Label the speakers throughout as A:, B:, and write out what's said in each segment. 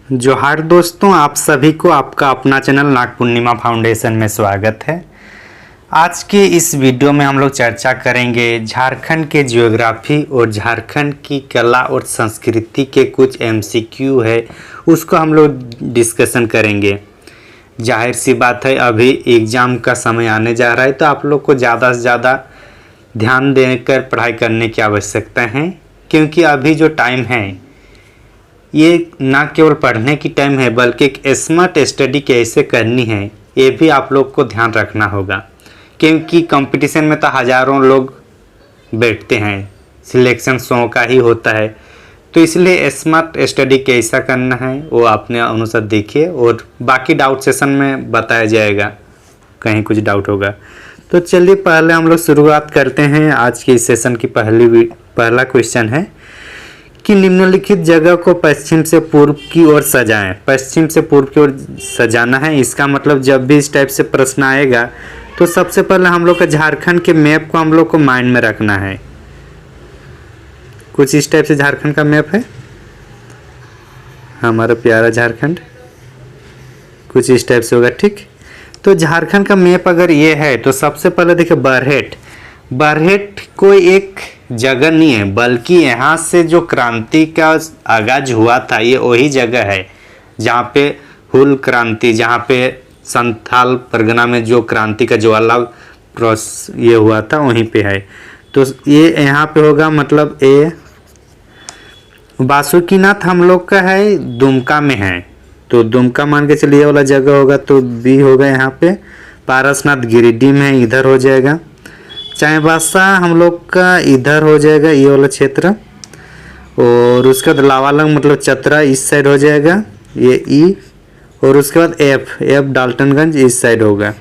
A: जोहार दोस्तों, आप सभी को आपका अपना चैनल नाग पूर्णिमा फाउंडेशन में स्वागत है। आज के इस वीडियो में हम लोग चर्चा करेंगे झारखंड के ज्योग्राफी और झारखंड की कला और संस्कृति के कुछ एमसीक्यू है, उसको हम लोग डिस्कशन करेंगे। जाहिर सी बात है, अभी एग्ज़ाम का समय आने जा रहा है, तो आप लोग को ज़्यादा से ज़्यादा ध्यान देकर पढ़ाई करने की आवश्यकता है, क्योंकि अभी जो टाइम है ये ना केवल पढ़ने की टाइम है, बल्कि एक स्मार्ट स्टडी कैसे करनी है ये भी आप लोग को ध्यान रखना होगा। क्योंकि कंपटीशन में तो हज़ारों लोग बैठते हैं, सिलेक्शन 100 का ही होता है, तो इसलिए स्मार्ट स्टडी कैसा करना है वो अपने अनुसार देखिए, और बाकी डाउट सेशन में बताया जाएगा, कहीं कुछ डाउट होगा। तो चलिए पहले हम लोग शुरुआत करते हैं। आज के इस सेशन की पहला क्वेश्चन है कि निम्नलिखित जगह को पश्चिम से पूर्व की ओर सजाएं। पश्चिम से पूर्व की ओर सजाना है, इसका मतलब जब भी इस टाइप से प्रश्न आएगा तो सबसे पहले हम लोग का झारखंड के मैप को हम लोग को माइंड में रखना है। कुछ इस टाइप से झारखंड का मैप है, हमारा प्यारा झारखंड कुछ इस टाइप से होगा, ठीक। तो झारखंड का मैप अगर ये है तो सबसे पहले देखिए बरहेट कोई एक जगह नहीं है, बल्कि यहाँ से जो क्रांति का आगाज हुआ था ये वही जगह है जहाँ पे हुल क्रांति, जहाँ पे संथाल परगना में जो क्रांति का ज्वाला ये हुआ था वहीं पे है। तो ये यहाँ पे होगा, मतलब ए बासुकीनाथ हम लोग का है, दुमका में है, तो दुमका मान के चलिए वाला जगह होगा, तो बी होगा यहाँ पे। पारसनाथ गिरिडीह में इधर हो जाएगा। चाईबासा हम लोग का इधर हो जाएगा, ये वाला क्षेत्र, और उसके बाद लावालंग मतलब चतरा इस साइड हो जाएगा, ये ई, और उसके बाद एफ डाल्टनगंज इस साइड होगा।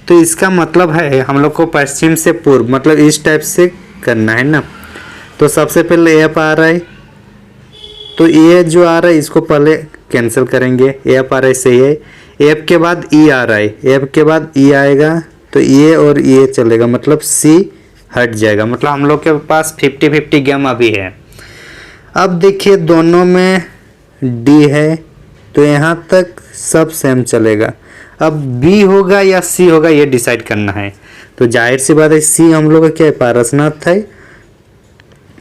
A: तो इसका मतलब है हम लोग को पश्चिम से पूर्व मतलब इस टाइप से करना है ना। तो सबसे पहले एफ आ रहा है, तो ये जो आ रहा है इसको पहले कैंसिल करेंगे, एफ आ रहा है सही है। एफ के बाद ई आ रहा है, एफ के बाद ई आएगा, तो ये और ये चलेगा, मतलब सी हट जाएगा। मतलब हम लोग के पास 50-50 गेम अभी है। अब देखिए दोनों में डी है, तो यहाँ तक सब सेम चलेगा। अब बी होगा या सी होगा ये डिसाइड करना है। तो जाहिर सी बात है, सी हम लोग का क्या है, पारसनाथ है,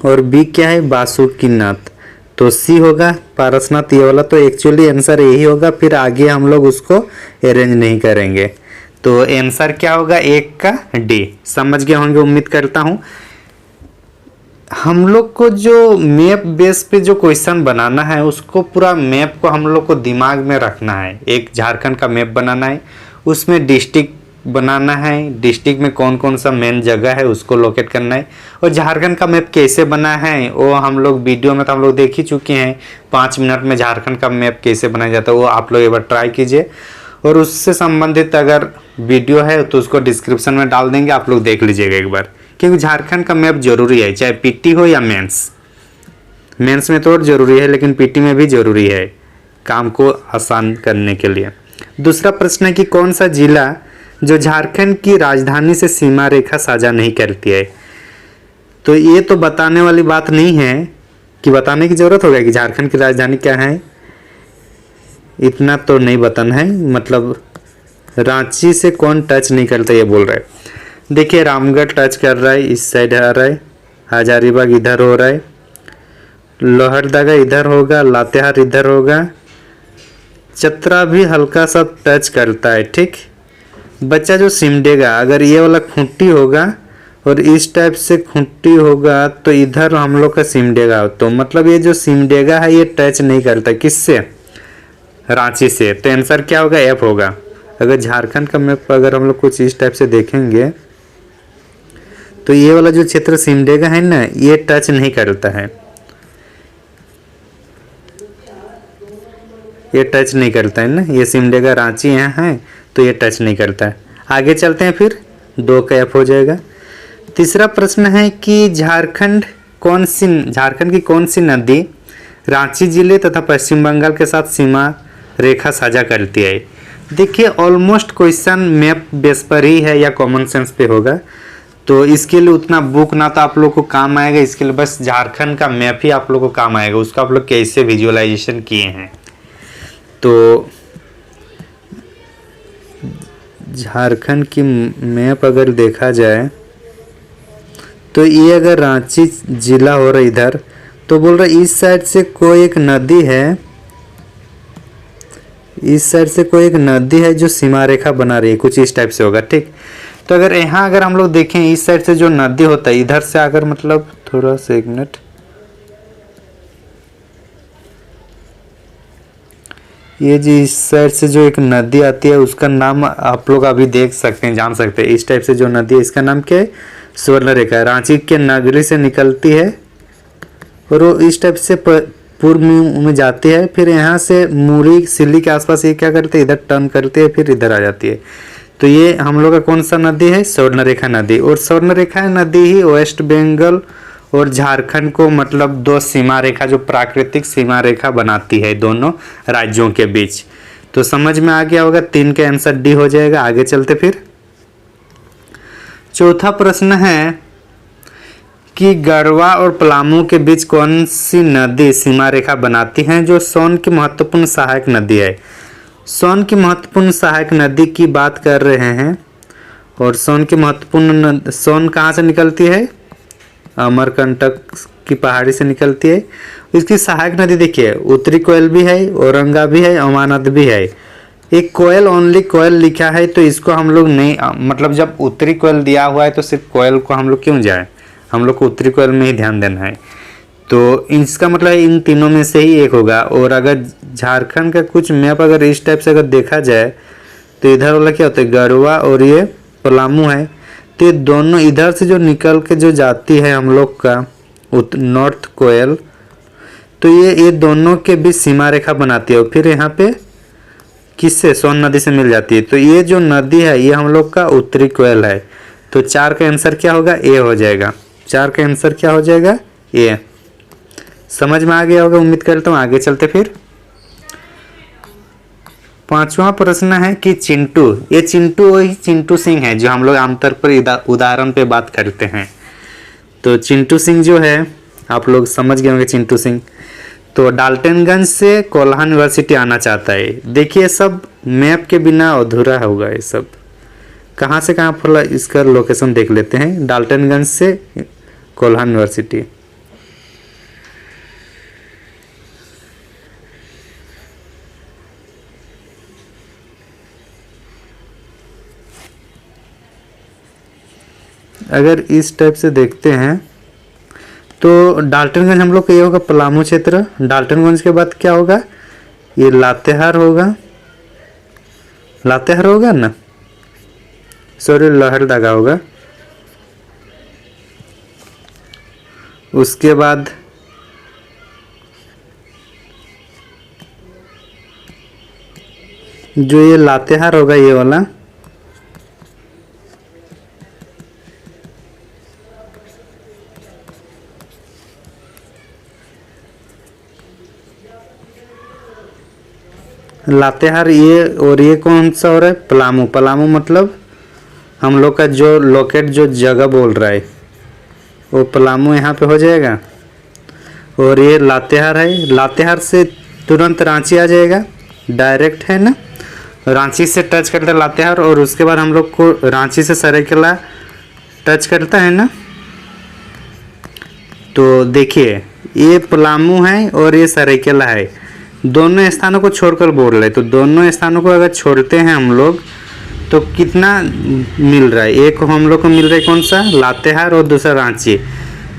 A: और बी क्या है, बासुकीनाथ। तो सी होगा पारसनाथ ये वाला, तो एक्चुअली आंसर यही होगा, फिर आगे हम लोग उसको अरेंज नहीं करेंगे। तो आंसर क्या होगा, एक का डी। समझ गए होंगे उम्मीद करता हूं। हम लोग को जो मैप बेस पे जो क्वेश्चन बनाना है उसको पूरा मैप को हम लोग को दिमाग में रखना है। एक झारखंड का मैप बनाना है, उसमें डिस्ट्रिक्ट बनाना है, डिस्ट्रिक्ट में कौन कौन सा मेन जगह है उसको लोकेट करना है। और झारखंड का मैप कैसे बना है वो हम लोग वीडियो में तो हम लोग देख ही चुके हैं, 5 मिनट में झारखंड का मैप कैसे बनाया जाता है वो आप लोग एक बार ट्राई कीजिए। और उससे संबंधित अगर वीडियो है तो उसको डिस्क्रिप्शन में डाल देंगे, आप लोग देख लीजिएगा एक बार, क्योंकि झारखंड का मैप जरूरी है, चाहे पीटी हो या मेंस में तो और जरूरी है, लेकिन पीटी में भी जरूरी है काम को आसान करने के लिए। दूसरा प्रश्न है कि कौन सा जिला जो झारखंड की राजधानी से सीमा रेखा साझा नहीं करती है। तो ये तो बताने वाली बात नहीं है कि बताने की जरूरत होगा कि झारखंड की राजधानी क्या है, इतना तो नहीं बताना है। मतलब रांची से कौन टच नहीं करता ये बोल रहा है। देखिए रामगढ़ टच कर रहा है, इस साइड आ रहा है, हजारीबाग इधर हो रहा है, लोहरदगा इधर होगा, लातेहार इधर होगा, चतरा भी हल्का सा टच करता है, ठीक। बच्चा जो सिमडेगा, अगर ये वाला खूंटी होगा और इस टाइप से खूंटी होगा तो इधर हम लोग का सिमडेगा, तो मतलब ये जो सिमडेगा है ये टच नहीं करता किससे, रांची से। तो आंसर क्या होगा, एफ होगा। अगर झारखंड का मैप अगर हम लोग कुछ इस टाइप से देखेंगे तो ये वाला जो क्षेत्र सिमडेगा है ना, ये टच नहीं करता है, ये टच नहीं करता है ना, ये सिमडेगा रांची यहाँ है तो ये टच नहीं करता है। आगे चलते हैं, फिर 2 का एफ हो जाएगा। तीसरा प्रश्न है कि झारखंड की कौन सी नदी रांची जिले तथा पश्चिम बंगाल के साथ सीमा रेखा साझा करती है। देखिए ऑलमोस्ट क्वेश्चन मैप बेस पर ही है या कॉमन सेंस पे होगा, तो इसके लिए उतना बुक ना तो आप लोग को काम आएगा, इसके लिए बस झारखंड का मैप ही आप लोग को काम आएगा, उसका आप लोग कैसे विजुअलाइजेशन किए हैं। तो झारखंड की मैप अगर देखा जाए तो ये अगर रांची जिला हो रहा इधर, तो बोल रहा इस साइड से कोई एक नदी है, इस साइड से कोई एक नदी है जो सीमा रेखा बना रही है, कुछ इस टाइप से होगा। ठीक, तो अगर यहाँ अगर हम लोग देखें इस साइड से जो नदी होता है, इधर से अगर मतलब थोड़ा सा एक मिनट, ये जी इस साइड से जो एक नदी आती है उसका नाम आप लोग अभी देख सकते हैं, जान सकते हैं। इस टाइप से जो नदी है इसका नाम क्या है? स्वर्ण रेखा। रांची के नगरी से निकलती है और वो इस टाइप से पूर्व में जाती है, फिर यहाँ से मुरी सिल्ली के आसपास ये क्या करते हैं, इधर टर्न करती है, फिर इधर आ जाती है। तो ये हम लोग का कौन सा नदी है? स्वर्ण रेखा नदी। और स्वर्ण रेखा नदी ही वेस्ट बंगाल और झारखंड को मतलब दो सीमा रेखा, जो प्राकृतिक सीमा रेखा बनाती है दोनों राज्यों के बीच। तो समझ में आ गया होगा, 3 का आंसर डी हो जाएगा। आगे चलते फिर चौथा प्रश्न है कि गढ़वा और पलामू के बीच कौन सी नदी सीमा रेखा बनाती है जो सोन की महत्वपूर्ण सहायक नदी है? सोन की महत्वपूर्ण सहायक नदी की बात कर रहे हैं। और सोन की महत्वपूर्ण सोन कहाँ से निकलती है? अमरकंटक की पहाड़ी से निकलती है। इसकी सहायक नदी देखिए, उत्तरी कोयल भी है, औरंगा भी है, अमानत भी है। एक कोयल ओनली कोयल लिखा है, तो इसको हम लोग नहीं, मतलब जब उत्तरी कोयल दिया हुआ है तो सिर्फ कोयल को हम लोग क्यों जाए, हम लोग को उत्तरी कोयल में ही ध्यान देना है। तो इसका मतलब इन तीनों में से ही एक होगा। और अगर झारखंड का कुछ मैप अगर इस टाइप से अगर देखा जाए तो इधर वाला क्या होता है? गढ़वा और ये पलामू है। तो ये दोनों इधर से जो निकल के जो जाती है हम लोग का नॉर्थ कोयल, तो ये दोनों के बीच सीमा रेखा बनाती है और फिर यहाँ पे किससे? सोन नदी से मिल जाती है। तो ये जो नदी है ये हम लोग का उत्तरी कोयल है। तो 4 का आंसर क्या होगा? ए हो जाएगा। 4 का आंसर क्या हो जाएगा? ए। समझ में आ गया होगा उम्मीद करता हूँ। आगे चलते फिर 5वां प्रश्न है कि चिंटू, ये चिंटू वही चिंटू सिंह है जो हम लोग आमतौर पर उदाहरण पे बात करते हैं। तो चिंटू सिंह जो है, आप लोग समझ गए होंगे चिंटू सिंह। तो डाल्टनगंज से कोल्हा यूनिवर्सिटी आना चाहता है। देखिए सब मैप के बिना अधूरा होगा। ये सब कहाँ से कहाँ पर, इसका लोकेशन देख लेते हैं। डाल्टनगंज से कोल्हा यूनिवर्सिटी, अगर इस टाइप से देखते हैं तो डाल्टनगंज हम लोग का ये होगा पलामू क्षेत्र। डाल्टनगंज के बाद क्या होगा? ये लातेहार होगा, लातेहार होगा ना, सॉरी लहरदगा होगा। उसके बाद जो ये लातेहार होगा ये वाला, लातेहार ये, और ये कौन सा हो रहा है? पलामू। पलामू मतलब हम लोग का जो लोकेट जो जगह बोल रहा है वो पलामू यहाँ पे हो जाएगा। और ये लातेहार है, लातेहार से तुरंत रांची आ जाएगा, डायरेक्ट है ना। रांची से टच करता है लातेहार, और उसके बाद हम लोग को रांची से सरायकेला टच करता है ना। तो देखिए ये पलामू है और ये सरायकेला है, दोनों स्थानों को छोड़कर बोल रहे। तो दोनों स्थानों को अगर छोड़ते हैं हम लोग तो कितना मिल रहा है? एक हम लोग को मिल रहा है कौन सा? लातेहार, और दूसरा रांची।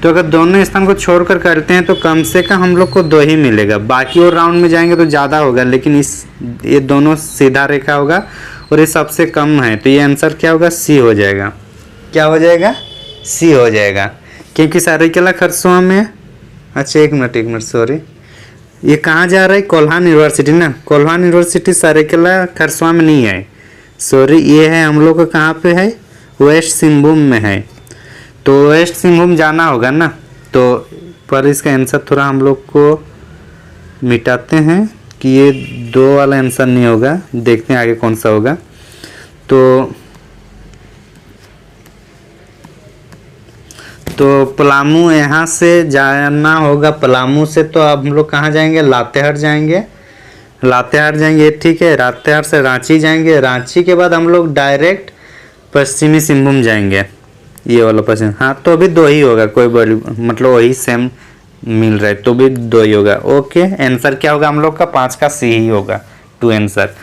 A: तो अगर दोनों स्थान को छोड़कर करते हैं तो कम से कम हम लोग को 2 ही मिलेगा। बाकी और राउंड में जाएंगे तो ज़्यादा होगा, लेकिन ये दोनों सीधा रेखा होगा और ये सबसे कम है। तो ये आंसर क्या होगा? सी हो जाएगा। क्या हो जाएगा? सी हो जाएगा, क्योंकि सरायकेला खरसुआ में, अच्छा एक मिनट सॉरी, ये कहाँ जा रहा है? कोल्हा यूनिवर्सिटी ना। कोल्हा यूनिवर्सिटी सरायकेला खरसुआ में नहीं है, सॉरी। ये है हम लोग का कहाँ पे है? वेस्ट सिंहभूम में है। तो वेस्ट सिंहभूम जाना होगा ना। तो पर इसका आंसर थोड़ा हम लोग को मिटाते हैं कि ये 2 वाला आंसर नहीं होगा। देखते हैं आगे कौन सा होगा। तो पलामू यहाँ से जाना होगा। पलामू से तो अब हम लोग कहाँ जाएंगे? लातेहार जाएंगे। लातेहार जाएंगे, ठीक है। लातेहार से रांची जाएंगे, रांची के बाद हम लोग डायरेक्ट पश्चिमी सिंहभूम जाएंगे, ये वाला पश्चिम। हाँ तो अभी 2 ही होगा, कोई बड़ी मतलब वही सेम मिल रहा है तो भी 2 ही होगा। ओके, आंसर क्या होगा हम लोग का? 5 का सी ही होगा 2 आंसर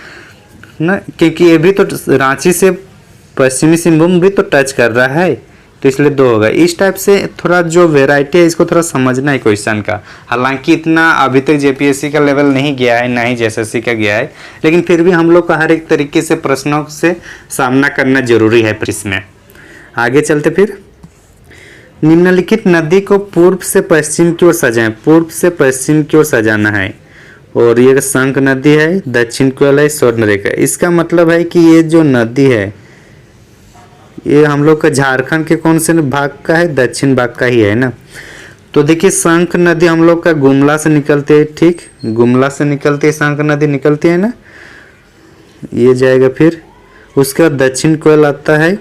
A: ना, क्योंकि ये भी तो रांची से पश्चिमी सिंहभूम भी तो टच कर रहा है, तो इसलिए 2 होगा। इस टाइप से थोड़ा जो वेराइटी है इसको थोड़ा समझना है क्वेश्चन का। हालांकि इतना अभी तक जेपीएससी का लेवल नहीं गया है, ना ही जेएसएससी का गया है, लेकिन फिर भी हम लोग का हर एक तरीके से प्रश्नों से सामना करना जरूरी है इसमें। आगे चलते फिर। निम्नलिखित नदी को पूर्व से पश्चिम की ओर सजाएं। पूर्व से पश्चिम की ओर सजाना है, और ये शंख नदी है, दक्षिण की ओर है स्वर्णरेखा। इसका मतलब है कि ये जो नदी है ये हम लोग का झारखंड के कौन से भाग का है? दक्षिण भाग का ही है ना। तो देखिए शंख नदी हम लोग का गुमला से निकलती है, ठीक, गुमला से निकलती है शंख नदी, निकलती है ना, ये जाएगा। फिर उसके बाद दक्षिण की ओर आता है,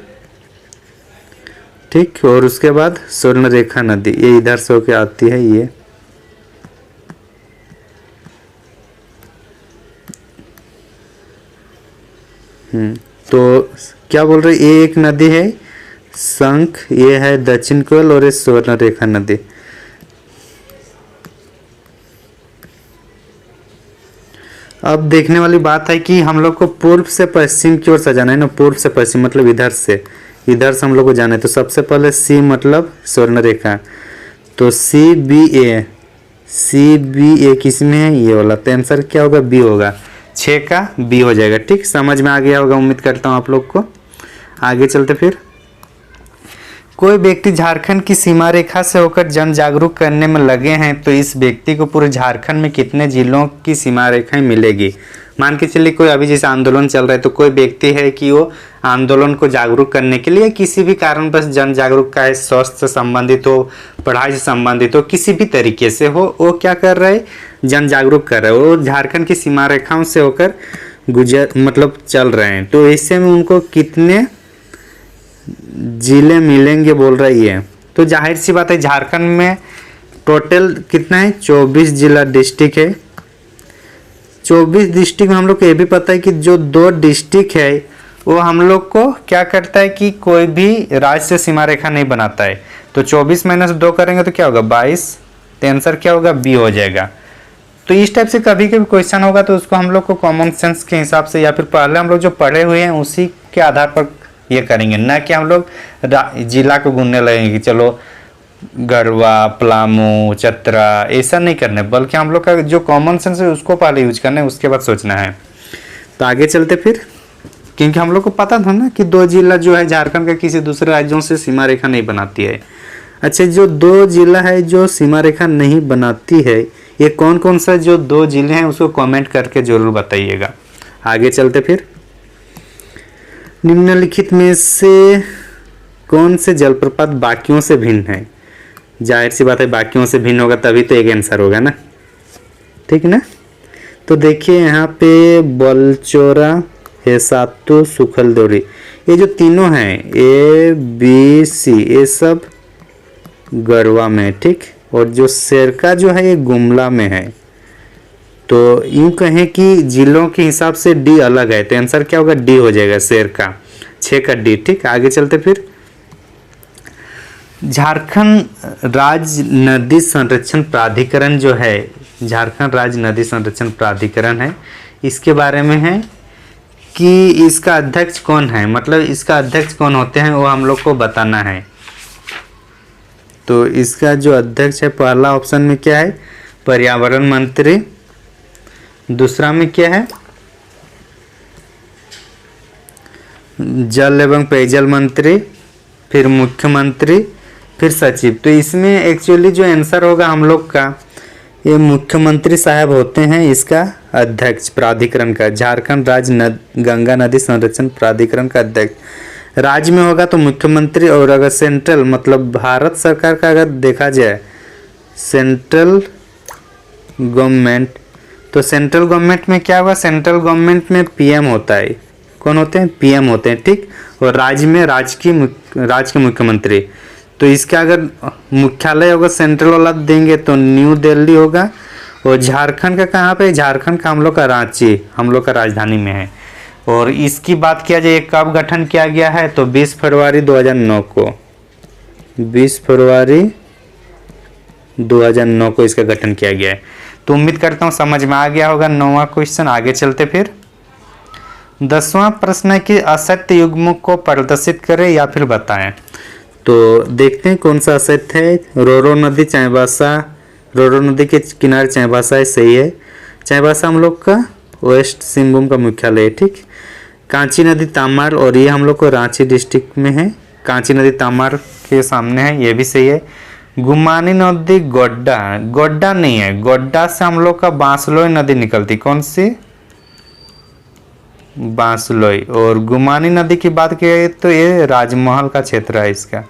A: ठीक, और उसके बाद स्वर्णरेखा नदी ये इधर से होके आती है ये। तो क्या बोल रहे, ये एक नदी है शंख, ये है दक्षिण कोयल, और ये स्वर्णरेखा नदी। अब देखने वाली बात है कि हम लोग को पूर्व से पश्चिम की ओर सजाना है ना। पूर्व से पश्चिम मतलब इधर से हम लोग को जाना है। तो सबसे पहले सी मतलब स्वर्णरेखा, तो सी बी ए किस में है? ये वाला। तो आंसर क्या होगा? बी होगा, 6 का बी हो जाएगा। ठीक, समझ में आ गया होगा उम्मीद करता हूँ आप लोग को। आगे चलते फिर। कोई व्यक्ति झारखंड की सीमा रेखा से होकर जन जागरूक करने में लगे हैं, तो इस व्यक्ति को पूरे झारखंड में कितने जिलों की सीमा रेखाएं मिलेगी? मान के चलिए कोई अभी जैसे आंदोलन चल रहा है, तो कोई व्यक्ति है कि वो आंदोलन को जागरूक करने के लिए किसी भी कारण बस जन जागरूक का है, स्वास्थ्य से संबंधित हो, पढ़ाई से संबंधित हो, किसी भी तरीके से हो, वो क्या कर रहा है? जन जागरूक कर रहा है। वो झारखंड की सीमा रेखाओं से होकर मतलब चल रहे हैं। तो ऐसे में उनको कितने जिले मिलेंगे बोल रही है? तो जाहिर सी बात है झारखंड में टोटल कितना है? 24 जिला डिस्ट्रिक्ट है। 24 डिस्ट्रिक्ट में हम लोग को ये भी पता है कि जो 2 डिस्ट्रिक्ट है वो हम लोग को क्या करता है कि कोई भी राज्य से सीमा रेखा नहीं बनाता है। तो 24 माइनस 2 करेंगे तो क्या होगा? 22। तो आंसर क्या होगा? बी हो जाएगा। तो इस टाइप से कभी कभी क्वेश्चन होगा तो उसको हम लोग को कॉमन सेंस के हिसाब से या फिर पहले हम लोग जो पढ़े हुए हैं उसी के आधार पर ये करेंगे, ना कि हम लोग जिला को ढूंढने लगेंगे कि चलो गढ़वा, पलामू, चतरा, ऐसा नहीं करना है, बल्कि हम लोग का जो कॉमन सेंस है उसको पहले यूज करना है, उसके बाद सोचना है। तो आगे चलते फिर, क्योंकि हम लोग को पता था ना कि 2 जिला जो है झारखंड का किसी दूसरे राज्यों से सीमा रेखा नहीं बनाती है। अच्छा, जो 2 जिला है जो सीमा रेखा नहीं बनाती है, ये कौन कौन सा जो 2 जिले हैं उसको कमेंट करके जरूर बताइएगा। आगे चलते फिर। निम्नलिखित में से कौन से जलप्रपात बाकियों से भिन्न है? जाहिर सी बात है बाकियों से भिन्न होगा तभी तो एक आंसर होगा ना, ठीक ना। तो देखिए यहाँ पे बलचोरा, हेसातु, सुखल देवरी, ये जो तीनों हैं ए बी सी, ये सब गढ़वा में, ठीक। और जो शेरका जो है ये गुमला में है। तो यूं कहें कि जिलों के हिसाब से डी अलग है, तो आंसर क्या होगा? डी हो जाएगा, शेरका, 6 का डी। ठीक, आगे चलते फिर। झारखंड राज्य नदी संरक्षण प्राधिकरण जो है, झारखंड राज्य नदी संरक्षण प्राधिकरण है, इसके बारे में है कि इसका अध्यक्ष कौन है, मतलब इसका अध्यक्ष कौन होते हैं वो हम लोग को बताना है। तो इसका जो अध्यक्ष है, पहला ऑप्शन में क्या है? पर्यावरण मंत्री। दूसरा में क्या है? जल एवं पेयजल मंत्री, फिर मुख्यमंत्री, फिर सचिव। तो इसमें एक्चुअली जो आंसर होगा हम लोग का, ये मुख्यमंत्री साहब होते हैं इसका अध्यक्ष प्राधिकरण का, झारखंड राज्य गंगा नदी संरक्षण प्राधिकरण का अध्यक्ष। राज्य में होगा तो मुख्यमंत्री, और अगर सेंट्रल मतलब भारत सरकार का अगर देखा जाए सेंट्रल गवर्नमेंट, तो सेंट्रल गवर्नमेंट में क्या हुआ? सेंट्रल गवर्नमेंट में पीएम होता है। कौन होते हैं? पीएम होते हैं, ठीक। और राज्य में राज्य के मुख्यमंत्री। तो इसका अगर मुख्यालय होगा सेंट्रल वाला देंगे तो न्यू दिल्ली होगा, और झारखंड का कहाँ पे? झारखंड का हम लोग का रांची, हम लोग का राजधानी में है। और इसकी बात किया जाए कब गठन किया गया है, तो 20 फरवरी 2009 को, 20 फरवरी 2009 को इसका गठन किया गया है। तो उम्मीद करता हूँ समझ में आ गया होगा 9वां क्वेश्चन। आगे चलते फिर 10वां प्रश्न है कि असत्य युग्म को प्रदर्शित करें या फिर बताएं। तो देखते हैं कौन सा असत्य है। रोरो नदी चाईबासा, रोरो नदी के किनारे चाईबासा है, सही है। चाईबासा हम लोग का वेस्ट सिंहभूम का मुख्यालय है, ठीक। कांची नदी तामार, और ये हम लोग को रांची डिस्ट्रिक्ट में है। कांची नदी तामार के सामने है, ये भी सही है। गुमानी नदी गोड्डा, गोड्डा नहीं है, गोड्डा से हम लोग का बांसलोई नदी निकलती, कौन सी? बांसलोई। और गुमानी नदी की बात की तो ये राजमहल का क्षेत्र है इसका।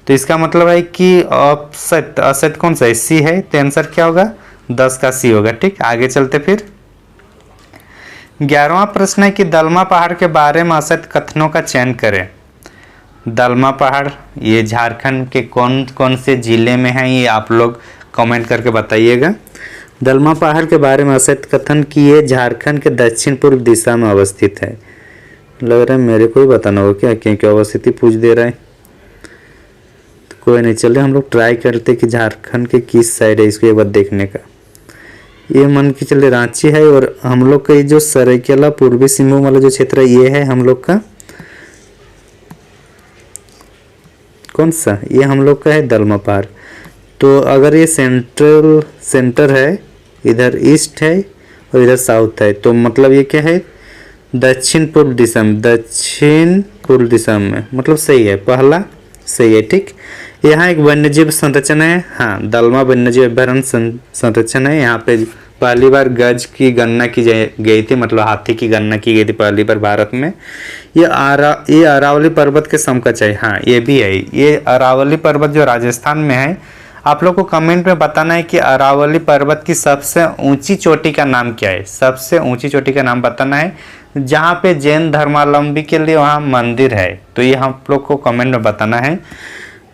A: तो इसका मतलब है कि असत्य, असत्य कौन सा है? सी है। तो आंसर क्या होगा? 10 का सी होगा, ठीक। आगे चलते फिर 11वां प्रश्न है कि दलमा पहाड़ के बारे में असत्य कथनों का चयन करें। दलमा पहाड़ ये झारखंड के कौन कौन से जिले में है, ये आप लोग कमेंट करके बताइएगा। दलमा पहाड़ के बारे में असत्य कथन कि ये झारखंड के दक्षिण पूर्व दिशा में अवस्थित है। लग रहा है मेरे को ही बताना होगा क्या, क्योंकि अवस्थिति पूछ दे रहा है। तो कोई नहीं, चले हम लोग ट्राई करते कि झारखंड के किस साइड है, इसको एक बार देखने का। ये मन के चले रांची है, और हम लोग का ये जो सरायकेला पूर्वी सिंहभूम वाला जो क्षेत्र है ये है हम लोग का कौन सा? ये हम लोग का है दलमा पहाड़। तो अगर ये सेंटर है, इधर ईस्ट है और इधर साउथ है, तो मतलब ये क्या है? दक्षिण पूर्व दिशा में, दक्षिण पूर्व दिशा में, मतलब सही है, पहला सही है, ठीक। यहाँ एक वन्यजीव संरक्षण है, हाँ, दलमा वन्यजीव अभयारण्य संरक्षण है। यहाँ पे पहली बार गज की गणना की गई थी, मतलब हाथी की गणना की गई थी पहली बार भारत में। ये अरावली पर्वत के समकक्ष है, हाँ ये भी है। ये अरावली पर्वत जो राजस्थान में है, आप लोग को कमेंट में बताना है कि अरावली पर्वत की सबसे ऊंची चोटी का नाम क्या है। सबसे ऊंची चोटी का नाम बताना है, जहाँ पे जैन धर्मावलंबी के लिए वहाँ मंदिर है। तो ये हम लोग को कमेंट में बताना है।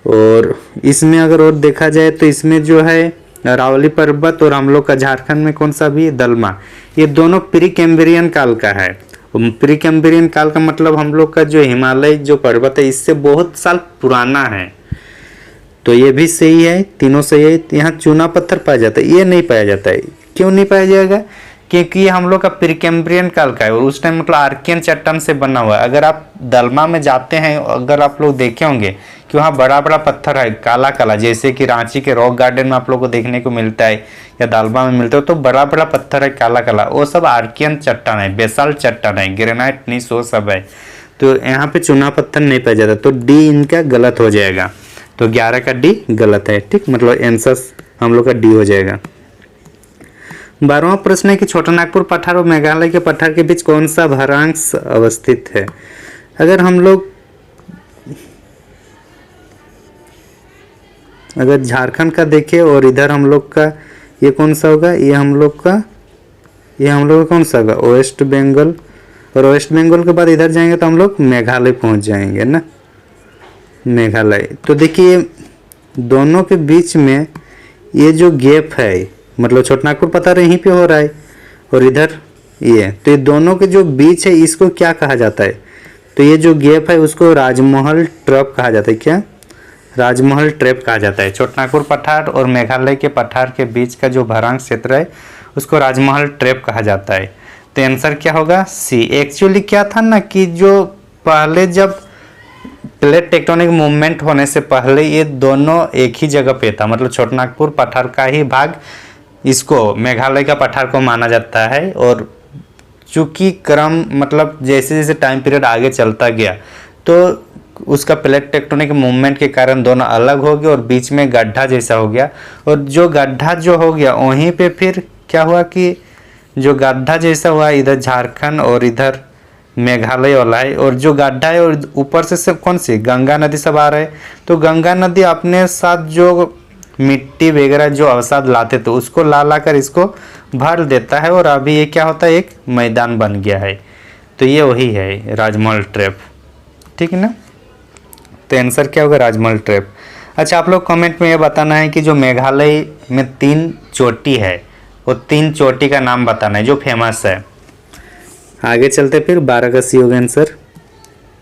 A: और इसमें अगर और देखा जाए तो इसमें जो है अरावली पर्वत और हम लोग का झारखंड में कौन सा भी दलमा, ये दोनों प्री कैम्ब्रियन काल का है। प्री कैम्ब्रियन काल का मतलब हम लोग का जो हिमालय जो पर्वत है इससे बहुत साल पुराना है। तो ये भी सही है, तीनों सही है। यहाँ चूना पत्थर पाया जाता है, ये नहीं पाया जाता है। क्यों नहीं पाया जाएगा? क्योंकि ये हम लोग का प्रीकैम्ब्रियन काल का है, और उस टाइम मतलब आर्कियन चट्टान से बना हुआ है। अगर आप दलमा में जाते हैं, अगर आप लोग देखे होंगे कि वहाँ बड़ा बड़ा पत्थर है काला काला, जैसे कि रांची के रॉक गार्डन में आप लोग को देखने को मिलता है या दलमा में मिलता है, तो बड़ा बड़ा पत्थर है काला काला, वो सब आर्कियन चट्टान है, बेसाल्ट चट्टान है, ग्रेनाइट नहीं, वो सब है। तो यहाँ पे चूना पत्थर नहीं पाया जाता, तो डी इनका गलत हो जाएगा। तो 11 का डी गलत है, ठीक, मतलब आंसर हम लोग का डी हो जाएगा। 12वां प्रश्न है कि छोटा नागपुर पठार और मेघालय के पठार के बीच कौन सा भ्रंश अवस्थित है। अगर हम लोग झारखंड का देखें और इधर हम लोग का ये कौन सा होगा? ये हम लोग का कौन सा होगा? वेस्ट बंगाल। और वेस्ट बंगाल के बाद इधर जाएंगे तो हम लोग मेघालय पहुंच जाएंगे ना, मेघालय। तो देखिए दोनों के बीच में ये जो गैप है, मतलब छोटा नागपुर पठार यहीं पे हो रहा है और इधर ये, तो ये दोनों के जो बीच है इसको क्या कहा जाता है? तो ये जो गैप है उसको राजमहल ट्रैप कहा जाता है। क्या? राजमहल ट्रैप कहा जाता है। छोटा नागपुर पठार और मेघालय के पठार के बीच का जो भ्रंश क्षेत्र है उसको राजमहल ट्रैप कहा जाता है। तो आंसर क्या होगा? सी। एक्चुअली क्या था ना कि जो पहले जब प्लेट टेक्टोनिक मूवमेंट होने से पहले ये दोनों एक ही जगह पे था, मतलब छोटा नागपुर पठार का ही भाग इसको मेघालय का पठार को माना जाता है। और चूंकि क्रम मतलब जैसे जैसे टाइम पीरियड आगे चलता गया तो उसका प्लेट टेक्टोनिक मूवमेंट के कारण दोनों अलग हो गए और बीच में गड्ढा जैसा हो गया। और जो गड्ढा जो हो गया वहीं पे फिर क्या हुआ कि जो गड्ढा जैसा हुआ इधर झारखंड और इधर मेघालय वाला है, और जो गड्ढा है और ऊपर से सब कौन सी गंगा नदी सब आ रहा है। तो गंगा नदी अपने साथ जो मिट्टी वगैरह जो अवसाद लाते थे उसको ला कर इसको भर देता है, और अभी ये क्या होता है? एक मैदान बन गया है। तो ये वही है राजमहल ट्रैप, ठीक है ना। तो आंसर क्या होगा? राजमहल ट्रैप। अच्छा, आप लोग कमेंट में ये बताना है कि जो मेघालय में 3 चोटी है, वो 3 चोटी का नाम बताना है जो फेमस है। आगे चलते फिर 12 का सी होगा आंसर।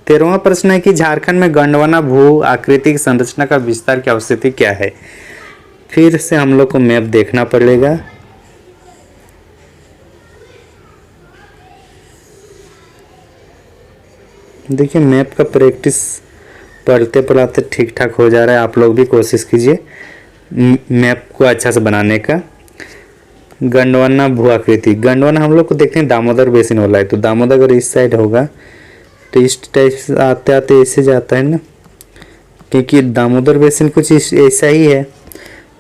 A: 13वां प्रश्न है कि झारखंड में गंडवाना भू आकृतिक संरचना का विस्तार की अवस्थिति क्या है। फिर से हम लोग को मैप देखना पड़ेगा। देखिए, मैप का प्रैक्टिस पढ़ते पढ़ाते ठीक ठाक हो जा रहा है। आप लोग भी कोशिश कीजिए मैप को अच्छा से बनाने का। गंडवाना भू आकृति, गंडवाना हम लोग को देखते हैं दामोदर बेसिन वाला है, तो दामोदर अगर इस साइड होगा तो इस टाइप से आते आते ऐसे जाता है ना, क्योंकि दामोदर बेसिन कुछ ऐसा ही है।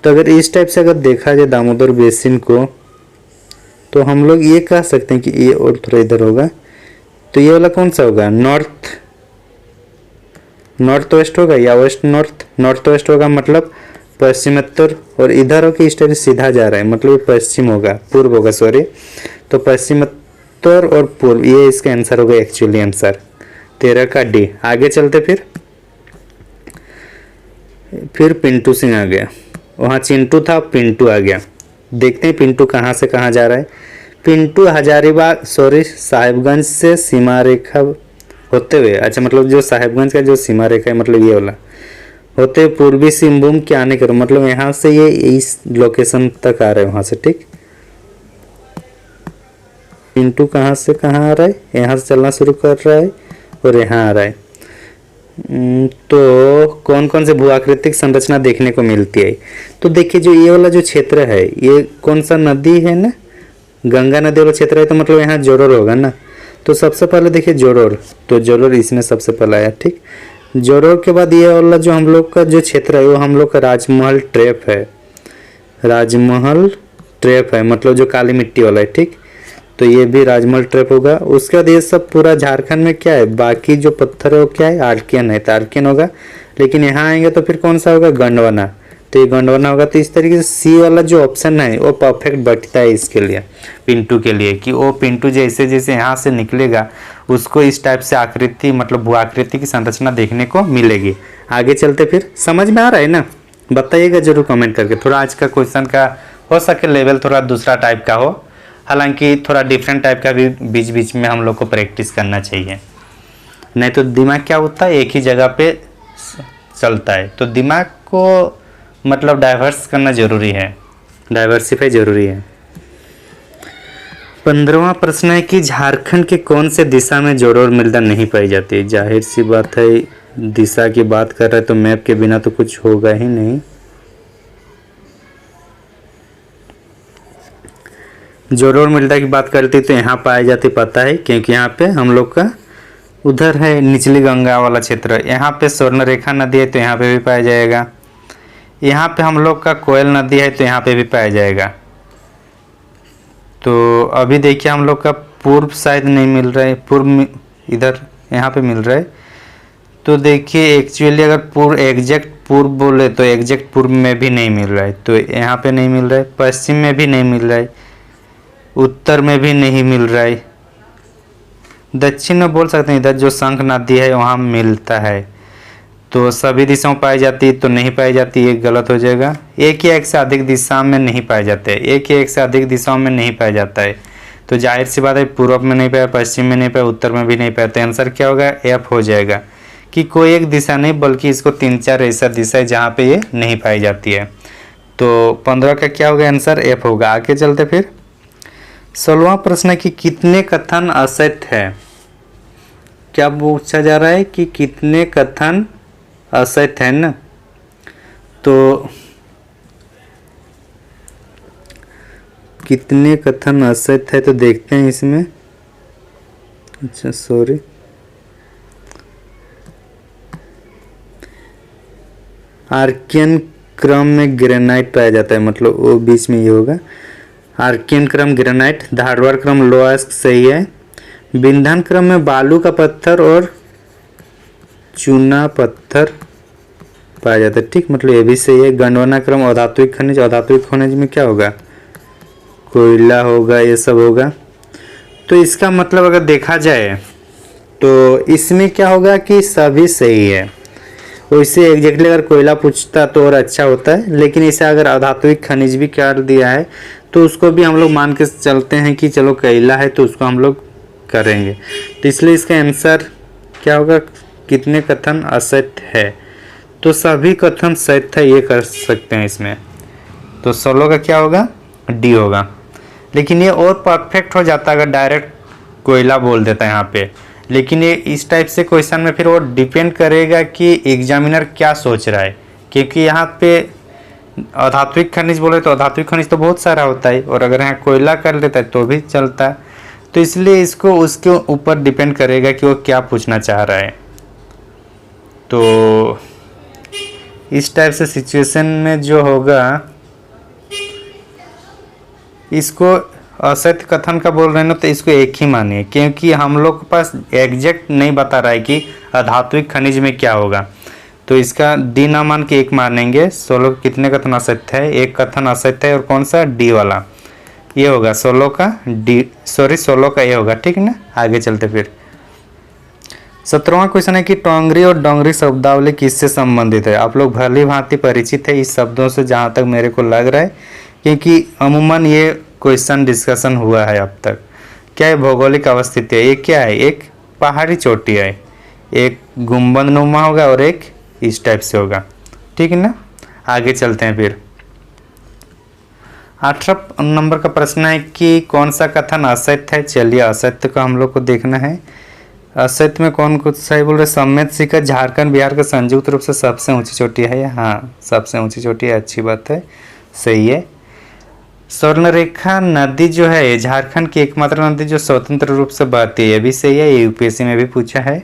A: तो अगर इस टाइप से अगर देखा जाए दामोदर बेसिन को, तो हम लोग ये कह सकते हैं कि ये और थोड़ा इधर होगा। तो ये वाला कौन सा होगा, नॉर्थ वेस्ट होगा या वेस्ट नॉर्थ वेस्ट होगा, मतलब पश्चिमोत्तर। और इधर हो कि इस टाइप सीधा जा रहा है, मतलब ये पश्चिम होगा, पूर्व होगा, सॉरी। तो पश्चिमोत्तर और पूर्व, ये इसका आंसर होगा एक्चुअली आंसर 13 का डी। आगे चलते फिर पिंटू सिंह आ गया, वहाँ चिंटू था, पिंटू आ गया। देखते हैं पिंटू कहाँ से कहाँ जा रहा है। पिंटू हजारीबाग साहिबगंज से सीमा रेखा होते हुए, अच्छा मतलब जो साहिबगंज का जो सीमा रेखा है, मतलब ये वाला होते हुए पूर्वी सिंहभूम के आने करो, मतलब यहाँ से ये इस लोकेशन तक आ रहा है वहाँ से, ठीक। पिंटू कहाँ से कहाँ आ रहा है, यहाँ से चलना शुरू कर रहा है और यहाँ आ रहा है। तो कौन कौन से भू आकृतिक संरचना देखने को मिलती है। तो देखिए, जो ये वाला जो क्षेत्र है, ये कौन सा नदी है ना, गंगा नदी वाला क्षेत्र है, तो मतलब यहाँ जोड़ोर होगा ना। तो सबसे पहले देखिए जोड़ोर, तो जोड़ोर इसमें सबसे पहले आया, ठीक। जोड़ोर के बाद ये वाला जो हम लोग का जो क्षेत्र है, वो हम लोग का राजमहल ट्रैप है, राजमहल ट्रैप है, मतलब जो काली मिट्टी वाला है, ठीक। तो ये भी राजमहल ट्रैप होगा। उसके बाद ये सब पूरा झारखंड में क्या है, बाकी जो पत्थर है वो क्या है, आर्कियन है, तो आर्कियन होगा। लेकिन यहाँ आएंगे तो फिर कौन सा होगा, गंडवाना, तो ये गंडवाना होगा। तो इस तरीके से सी वाला जो ऑप्शन है वो परफेक्ट बैठता है इसके लिए, पिंटू के लिए, कि वो पिंटू जैसे जैसे यहाँ से निकलेगा उसको इस टाइप से आकृति, मतलब भू आकृति की संरचना देखने को मिलेगी। आगे चलते फिर, समझ में आ रहा है ना, बताइएगा जरूर कमेंट करके। थोड़ा आज का क्वेश्चन का हो सके लेवल थोड़ा दूसरा टाइप का हो, हालांकि थोड़ा डिफरेंट टाइप का भी बीच बीच में हम लोग को प्रैक्टिस करना चाहिए, नहीं तो दिमाग क्या होता है, एक ही जगह पे चलता है। तो दिमाग को मतलब डाइवर्स करना जरूरी है, डाइवर्सिफाई जरूरी है। 15वां प्रश्न है कि झारखंड के कौन से दिशा में जोड़ोर मृदा नहीं पाई जाती है। जाहिर सी बात है, दिशा की बात कर रहे हैं तो मैप के बिना तो कुछ होगा ही नहीं। जोड़ोर मृदा की बात करती तो यहाँ पाई जाती, पता है, क्योंकि यहाँ पे हम लोग का उधर है निचली गंगा वाला क्षेत्र, यहाँ पे स्वर्ण रेखा नदी है तो यहाँ पे भी पाया जाएगा। यहाँ पे हम लोग का कोयल नदी है तो यहाँ पे भी पाया जाएगा। तो अभी देखिए हम लोग का पूर्व शायद नहीं मिल रहा है, पूर्व इधर यहाँ पे मिल रहा है। तो देखिए एक्चुअली अगर पूर्व एग्जैक्ट पूर्व बोले तो एग्जैक्ट पूर्व में भी नहीं मिल रहा है, तो यहाँ पे नहीं मिल रहा है, पश्चिम में भी नहीं मिल रहा है, उत्तर में भी नहीं मिल रहा है, दक्षिण में बोल सकते हैं इधर जो शंख नदी है वहाँ मिलता है। तो सभी दिशाओं पाई जाती तो नहीं पाई जाती, ये गलत हो जाएगा। एक या एक से अधिक दिशा में नहीं पाए जाते, एक या एक से अधिक दिशाओं में नहीं पाया जाता है। तो जाहिर सी बात है पूर्व में नहीं पाया, पश्चिम में नहीं पाया, उत्तर में भी नहीं पाया। तो आंसर क्या होगा, एफ हो जाएगा, कि कोई एक दिशा नहीं बल्कि इसको 3-4 ऐसा दिशा है जहाँ पे ये नहीं पाई जाती है। तो 15 का क्या होगा आंसर, एफ होगा। आगे चलते फिर 16वां प्रश्न है कि कितने कथन असत्य है। क्या पूछा जा रहा है कि कितने कथन असत्य है ना। तो कितने कथन असत्य है तो देखते हैं इसमें, अच्छा सॉरी, आर्कियन क्रम में ग्रेनाइट पाया जाता है, मतलब वो बीच में ये होगा। आर्कियन क्रम ग्रेनाइट, धारवाड़ क्रम लोहास्क सही है। विंधन क्रम में बालू का पत्थर और चूना पत्थर पाया जाता है, ठीक, मतलब ये भी सही है। गंडवाना क्रम अधात्विक खनिज, अधात्विक खनिज में क्या होगा, कोयला होगा, ये सब होगा। तो इसका मतलब अगर देखा जाए तो इसमें क्या होगा कि सभी सही है। वैसे एग्जैक्टली अगर कोयला पूछता तो और अच्छा होता है, लेकिन इसे अगर अधात्विक खनिज भी कर दिया है तो उसको भी हम लोग मान के चलते हैं कि चलो कोयला है तो उसको हम लोग करेंगे। तो इसलिए इसका आंसर क्या होगा, कितने कथन असत्य है? तो सभी कथन सत्य है, ये कर सकते हैं इसमें। तो 16 का क्या होगा, डी होगा। लेकिन ये और परफेक्ट हो जाता अगर डायरेक्ट कोयला बोल देता है यहाँ पे, लेकिन ये इस टाइप से क्वेश्चन में फिर वो डिपेंड करेगा कि एग्जामिनर क्या सोच रहा है, क्योंकि यहाँ पे अधात्विक खनिज बोले तो अधात्विक खनिज तो बहुत सारा होता है, और अगर यहाँ कोयला कर लेता है तो भी चलता है। तो इसलिए इसको उसके ऊपर डिपेंड करेगा कि वो क्या पूछना चाह रहा है। तो इस टाइप से सिचुएशन में जो होगा, इसको असत्य कथन का बोल रहे हैं ना, तो इसको एक ही मानिए, क्योंकि हम लोग के पास एग्जैक्ट नहीं बता रहा है कि अधात्विक खनिज में क्या होगा। तो इसका डी ना मान के एक मानेंगे। 16 कितने कथन असत्य है, एक कथन असत्य है, और कौन सा, डी वाला, ये होगा 16 का डी, सॉरी 16 का ये होगा, ठीक ना। आगे चलते फिर 17वां क्वेश्चन है कि टोंगरी और डोंगरी शब्दावली किससे संबंधित है? आप लोग भली भांति परिचित है इस शब्दों से, जहाँ तक मेरे को लग रहा है, क्योंकि अमूमन ये क्वेश्चन डिस्कशन हुआ है अब तक। क्या है, भौगोलिक अवस्थिति है, ये क्या है, एक पहाड़ी चोटी है, एक गुंबद नुमा होगा और एक इस टाइप से होगा, ठीक है ना। आगे चलते हैं फिर 18 नंबर का प्रश्न है कि कौन सा कथन असत्य है। चलिए असत्य का हम लोग को देखना है। असत्य में कौन कुछ सही बोल रहे, सम्मेत शिखर झारखंड बिहार का संयुक्त रूप से सबसे ऊंची चोटी है। हाँ, सबसे ऊंची चोटी है, अच्छी बात है, सही है। स्वर्णरेखा नदी जो है झारखंड की एकमात्र नदी जो स्वतंत्र रूप से बहती है, ये भी सही है, ये यूपीएससी में भी पूछा है।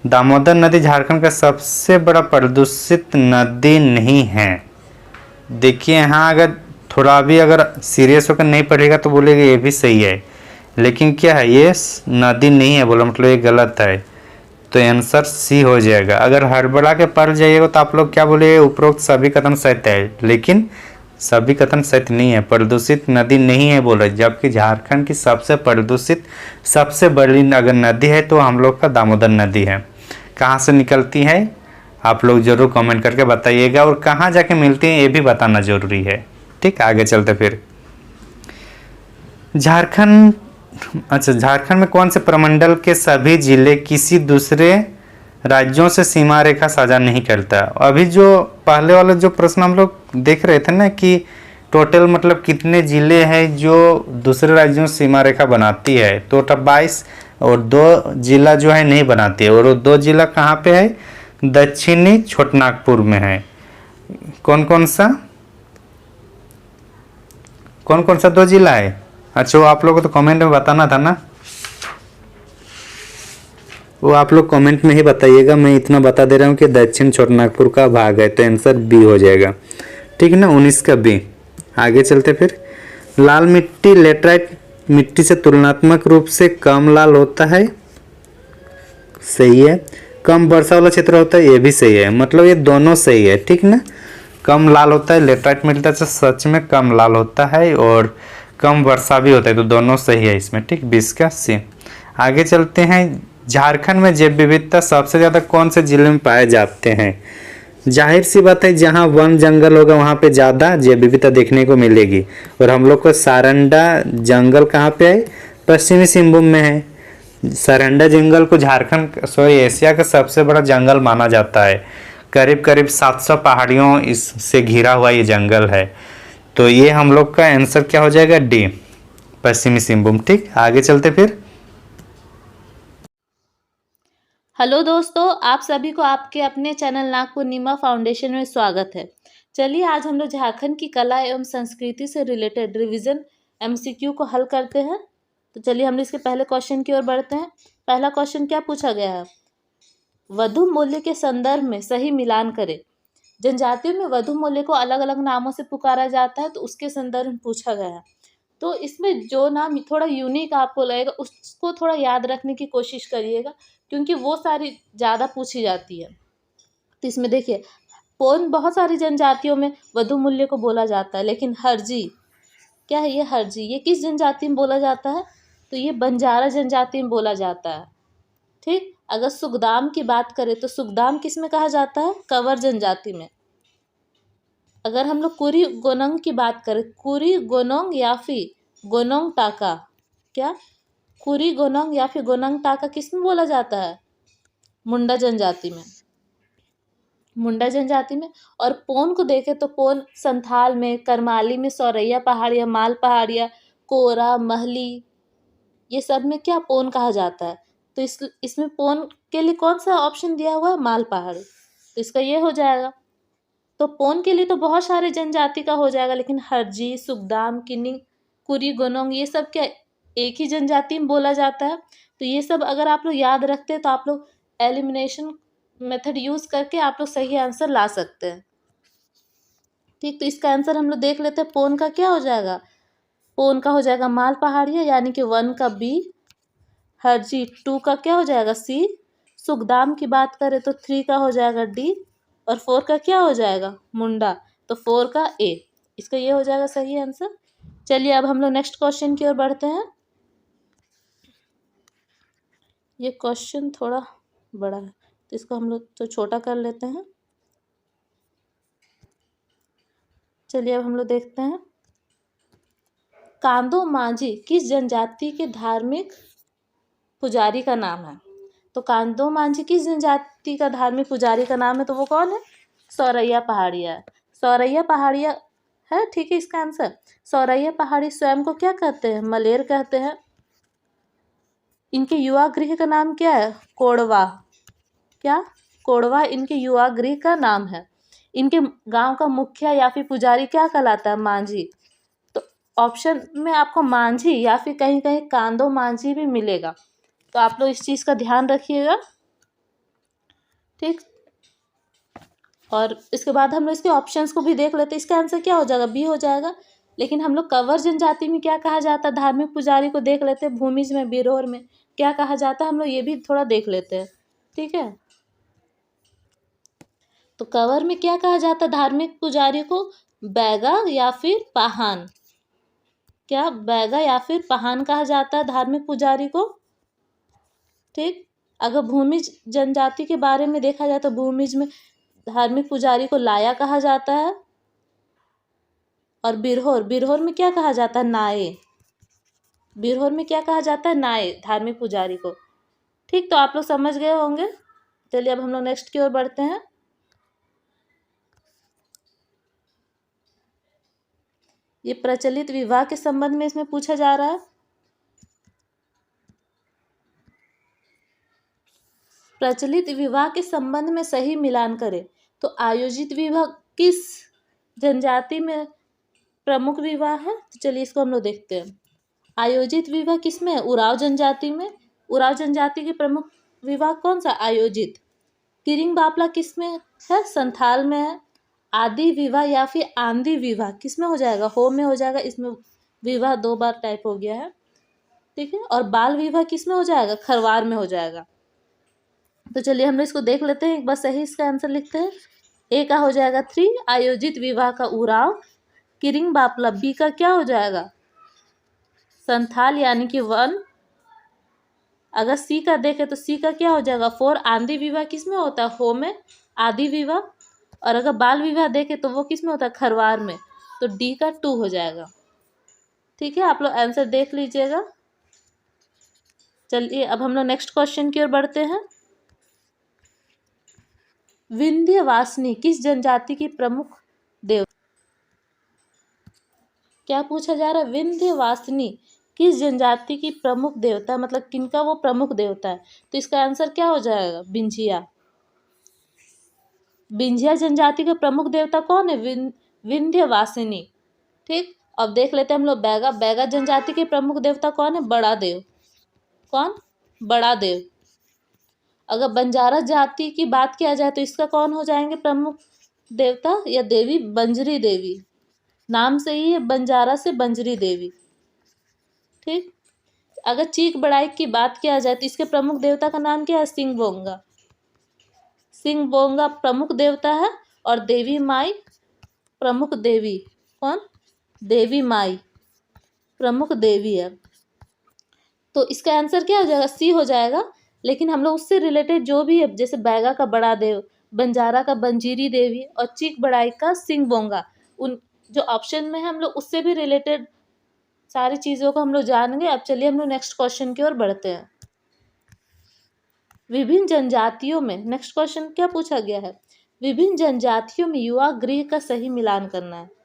A: दामोदर नदी झारखंड का सबसे बड़ा प्रदूषित नदी नहीं है। देखिए यहाँ अगर थोड़ा भी अगर सीरियस होकर नहीं पढ़ेगा तो बोलेगा ये भी सही है, लेकिन क्या है, ये नदी नहीं है बोला, मतलब ये गलत है। तो आंसर सी हो जाएगा। अगर हड़बड़ा के पढ़ जाइएगा तो आप लोग क्या बोलेंगे, उपरोक्त सभी कथन सत्य है, लेकिन सभी कथन सत्य नहीं है, प्रदूषित नदी नहीं है बोल रहे। जबकि झारखंड की सबसे प्रदूषित सबसे बड़ी अगर नदी है तो हम लोग का दामोदर नदी है। कहाँ से निकलती है आप लोग जरूर कमेंट करके बताइएगा, और कहाँ जाके मिलती है ये भी बताना जरूरी है, ठीक। आगे चलते फिर झारखंड, अच्छा झारखंड में कौन से प्रमंडल के सभी जिले किसी दूसरे राज्यों से सीमा रेखा साझा नहीं करता? अभी जो पहले वाला जो प्रश्न हम लोग देख रहे थे ना कि टोटल मतलब कितने जिले हैं जो दूसरे राज्यों से सीमा रेखा बनाती है, तो 22, और 2 जिला जो है नहीं बनाती है, और वो 2 जिला कहाँ पे है, दक्षिणी छोटनागपुर में है। कौन कौन सा 2 जिला है? अच्छा वो आप लोगों को तो कमेंट में बताना था ना, वो आप लोग कमेंट में ही बताइएगा। मैं इतना बता दे रहा हूँ कि दक्षिण छोटनागपुर का भाग है, तो आंसर बी हो जाएगा, ठीक है ना, 19 का बी। आगे चलते फिर लाल मिट्टी लेटराइट मिट्टी से तुलनात्मक रूप से कम लाल होता है, सही है। कम वर्षा वाला क्षेत्र होता है, ये भी सही है, मतलब ये दोनों सही है, ठीक ना। कम लाल होता है लेटराइट मिट्टी से, सच में कम लाल होता है, और कम वर्षा भी होता है, तो दोनों सही है इसमें, ठीक। 20 का सी। आगे चलते हैं झारखंड में जैव विविधता सबसे ज़्यादा कौन से जिले में पाए जाते हैं? जाहिर सी बात है, जहाँ वन जंगल होगा वहाँ पे ज़्यादा जैव विविधता देखने को मिलेगी, और हम लोग को सारंडा जंगल कहाँ पे है, पश्चिमी सिंहभूम में है। सारंडा जंगल को झारखंड एशिया का सबसे बड़ा जंगल माना जाता है। करीब करीब 700 पहाड़ियों इससे घिरा हुआ ये जंगल है। तो ये हम लोग का आंसर क्या हो जाएगा, डी, पश्चिमी सिंहभूम, ठीक। आगे चलते फिर
B: हेलो दोस्तों, आप सभी को आपके अपने चैनल नागपूर्णिमा फाउंडेशन में स्वागत है। चलिए आज हम लोग झारखंड की कला एवं संस्कृति से रिलेटेड रिवीजन एमसीक्यू को हल करते हैं। तो चलिए हम इसके पहले क्वेश्चन की ओर बढ़ते हैं। पहला क्वेश्चन क्या पूछा गया है, वधु मूल्य के संदर्भ में सही मिलान करें। जनजातियों में वधु मूल्य को अलग अलग नामों से पुकारा जाता है, तो उसके संदर्भ में पूछा गया है। तो इसमें जो नाम थोड़ा यूनिक आपको लगेगा उसको थोड़ा याद रखने की कोशिश करिएगा, क्योंकि वो सारी ज़्यादा पूछी जाती है। तो इसमें देखिए बहुत सारी जनजातियों में वधु मूल्य को बोला जाता है, लेकिन हरजी क्या है, ये हरजी ये किस जनजाति में बोला जाता है, तो ये बंजारा जनजाति में बोला जाता है, ठीक। अगर सुखदाम की बात करें तो सुखदाम किस में कहा जाता है? कंवर जनजाति में। अगर हम लोग कुरी गोनोंग की बात करें, कुरी गोनोंग या फिर गोनोंग टाका, क्या कुरी गोनोंग या फिर गोनोंग टाका किस में बोला जाता है? मुंडा जनजाति में। मुंडा जनजाति में। और पोन को देखें तो पोन संथाल में, करमाली में, सौरैया पहाड़िया, माल पहाड़िया, कोरा, महली, ये सब में क्या पोन कहा जाता है? तो इसमें पोन के लिए कौन सा ऑप्शन दिया हुआ है? माल पहाड़ी। तो इसका ये हो जाएगा। तो पोन के लिए तो बहुत सारे जनजाति का हो जाएगा, लेकिन हरजी, सुखदाम, किन्नी, कुरी गोनोंग ये सब क्या एक ही जनजाति में बोला जाता है। तो ये सब अगर आप लोग याद रखते हैं तो आप लोग एलिमिनेशन मेथड यूज करके आप लोग सही आंसर ला सकते हैं। ठीक, तो इसका आंसर हम लोग देख लेते हैं। पोन का क्या हो जाएगा? पोन का हो जाएगा माल पहाड़िया, यानी कि 1 का बी। हरजी 2 का क्या हो जाएगा? सी। सुखदाम की बात करें तो 3 का हो जाएगा डी, और 4 का क्या हो जाएगा? मुंडा, तो 4 का ए। इसका ये हो जाएगा सही आंसर। चलिए अब हम लोग नेक्स्ट क्वेश्चन की ओर बढ़ते हैं। ये क्वेश्चन थोड़ा बड़ा है तो इसको हम लोग तो छोटा कर लेते हैं। चलिए अब हम लोग देखते हैं, कांदो मांझी किस जनजाति के धार्मिक पुजारी का नाम है? तो कांदो मांझी किस जनजाति का धार्मिक पुजारी का नाम है? तो वो कौन है? सौरैया पहाड़िया। सौरैया पहाड़िया है, ठीक है इसका आंसर। सौरैया पहाड़ी स्वयं को क्या कहते हैं? मलेर कहते हैं। इनके युवा गृह का नाम क्या है? कोड़वा। क्या? कोड़वा इनके युवा गृह का नाम है। इनके गांव का मुखिया या फिर पुजारी क्या कहलाता है? मांझी। तो ऑप्शन में आपको मांझी या फिर कहीं कहीं कांदो मांझी भी मिलेगा, तो आप लोग इस चीज़ का ध्यान रखिएगा। ठीक, और इसके बाद हम लोग इसके ऑप्शंस को भी देख लेते हैं। इसका आंसर क्या हो जाएगा? बी हो जाएगा। लेकिन हम लोग कंवर जनजाति में क्या कहा जाता है? धार्मिक पुजारी को देख लेते हैं। भूमिज में, बिरोर में क्या कहा जाता है? हम लोग ये भी थोड़ा देख लेते हैं। ठीक है, तो कंवर में क्या कहा जाता है धार्मिक पुजारी को? बैगा या फिर पाहान। क्या बैगा या फिर पाहान कहा जाता है धार्मिक पुजारी को? ठीक, अगर भूमिज जनजाति के बारे में देखा जाए तो भूमिज में धार्मिक पुजारी को लाया कहा जाता है। और बिरहोर, बिरहोर में क्या कहा जाता है? नाये। बिरहोर में क्या कहा जाता है? नाये, धार्मिक पुजारी को। ठीक, तो आप लोग समझ गए होंगे। चलिए अब हम लोग नेक्स्ट की ओर बढ़ते हैं। ये प्रचलित विवाह के संबंध में इसमें पूछा जा रहा है। प्रचलित विवाह के संबंध में सही मिलान करें तो आयोजित विवाह किस जनजाति में प्रमुख विवाह है? तो चलिए इसको हम लोग देखते हैं। आयोजित विवाह किस में है? उराव जनजाति में। उराव जनजाति के प्रमुख विवाह कौन सा? आयोजित। किरिंग बापला किस में है? संथाल में है। आदि विवाह या फिर आंधी विवाह किस में हो जाएगा? हो में हो जाएगा। इसमें विवाह 2 बार टाइप हो गया है। ठीक है, और बाल विवाह किस में हो जाएगा? खरवार में हो जाएगा। तो चलिए हम लोग इसको देख लेते हैं। एक बार सही इसका आंसर लिखते हैं। ए का हो जाएगा 3, आयोजित विवाह का उराव। किरिंग बापला बी का क्या हो जाएगा? संथाल यानी कि 1। अगर सी का देखें तो सी का क्या हो जाएगा? 4। आंधी विवाह किस में होता है? हो में। आदि विवाह। और अगर बाल विवाह देखें तो वो किस में होता है? खरवार में। तो डी का 2 हो जाएगा। ठीक है, आप लोग आंसर देख लीजिएगा। चलिए अब हम लोग नेक्स्ट क्वेश्चन की ओर बढ़ते हैं। विंध्यवासिनी किस जनजाति की प्रमुख देव? क्या पूछा जा रहा है? विंध्यवासिनी किस जनजाति की प्रमुख देवता, मतलब किनका वो प्रमुख देवता है? तो इसका आंसर क्या हो जाएगा? बिंझिया। बिंझिया जनजाति का प्रमुख देवता कौन है? विंध्यवासिनी। ठीक, अब देख लेते हैं हम लोग बैगा। बैगा जनजाति के प्रमुख देवता कौन है? बड़ा देव। कौन? बड़ा देव। अगर बंजारा जाति की बात किया जाए तो इसका कौन हो जाएंगे प्रमुख देवता या देवी? बंजरी देवी। नाम से ही है बंजारा से बंजरी देवी। ठीक, अगर चीक बड़ाई की बात किया जाए तो इसके प्रमुख देवता का नाम क्या है? सिंह बोंगा। सिंह बोंगा प्रमुख देवता है। और देवी माई प्रमुख देवी। कौन? देवी माई प्रमुख देवी है। तो इसका आंसर क्या हो जाएगा? सी हो जाएगा। लेकिन हम लोग उससे रिलेटेड जो भी है, जैसे बैगा का बड़ा देव, बंजारा का बंजीरी देवी और चीक बड़ाई का सिंह बोंगा, उन जो ऑप्शन में है हम लोग उससे भी रिलेटेड सारी चीज़ों को हम लोग जानेंगे। अब चलिए हम लोग नेक्स्ट क्वेश्चन की ओर बढ़ते हैं। विभिन्न जनजातियों में नेक्स्ट क्वेश्चन क्या पूछा गया है, विभिन्न जनजातियों में युवा गृह का सही मिलान करना है।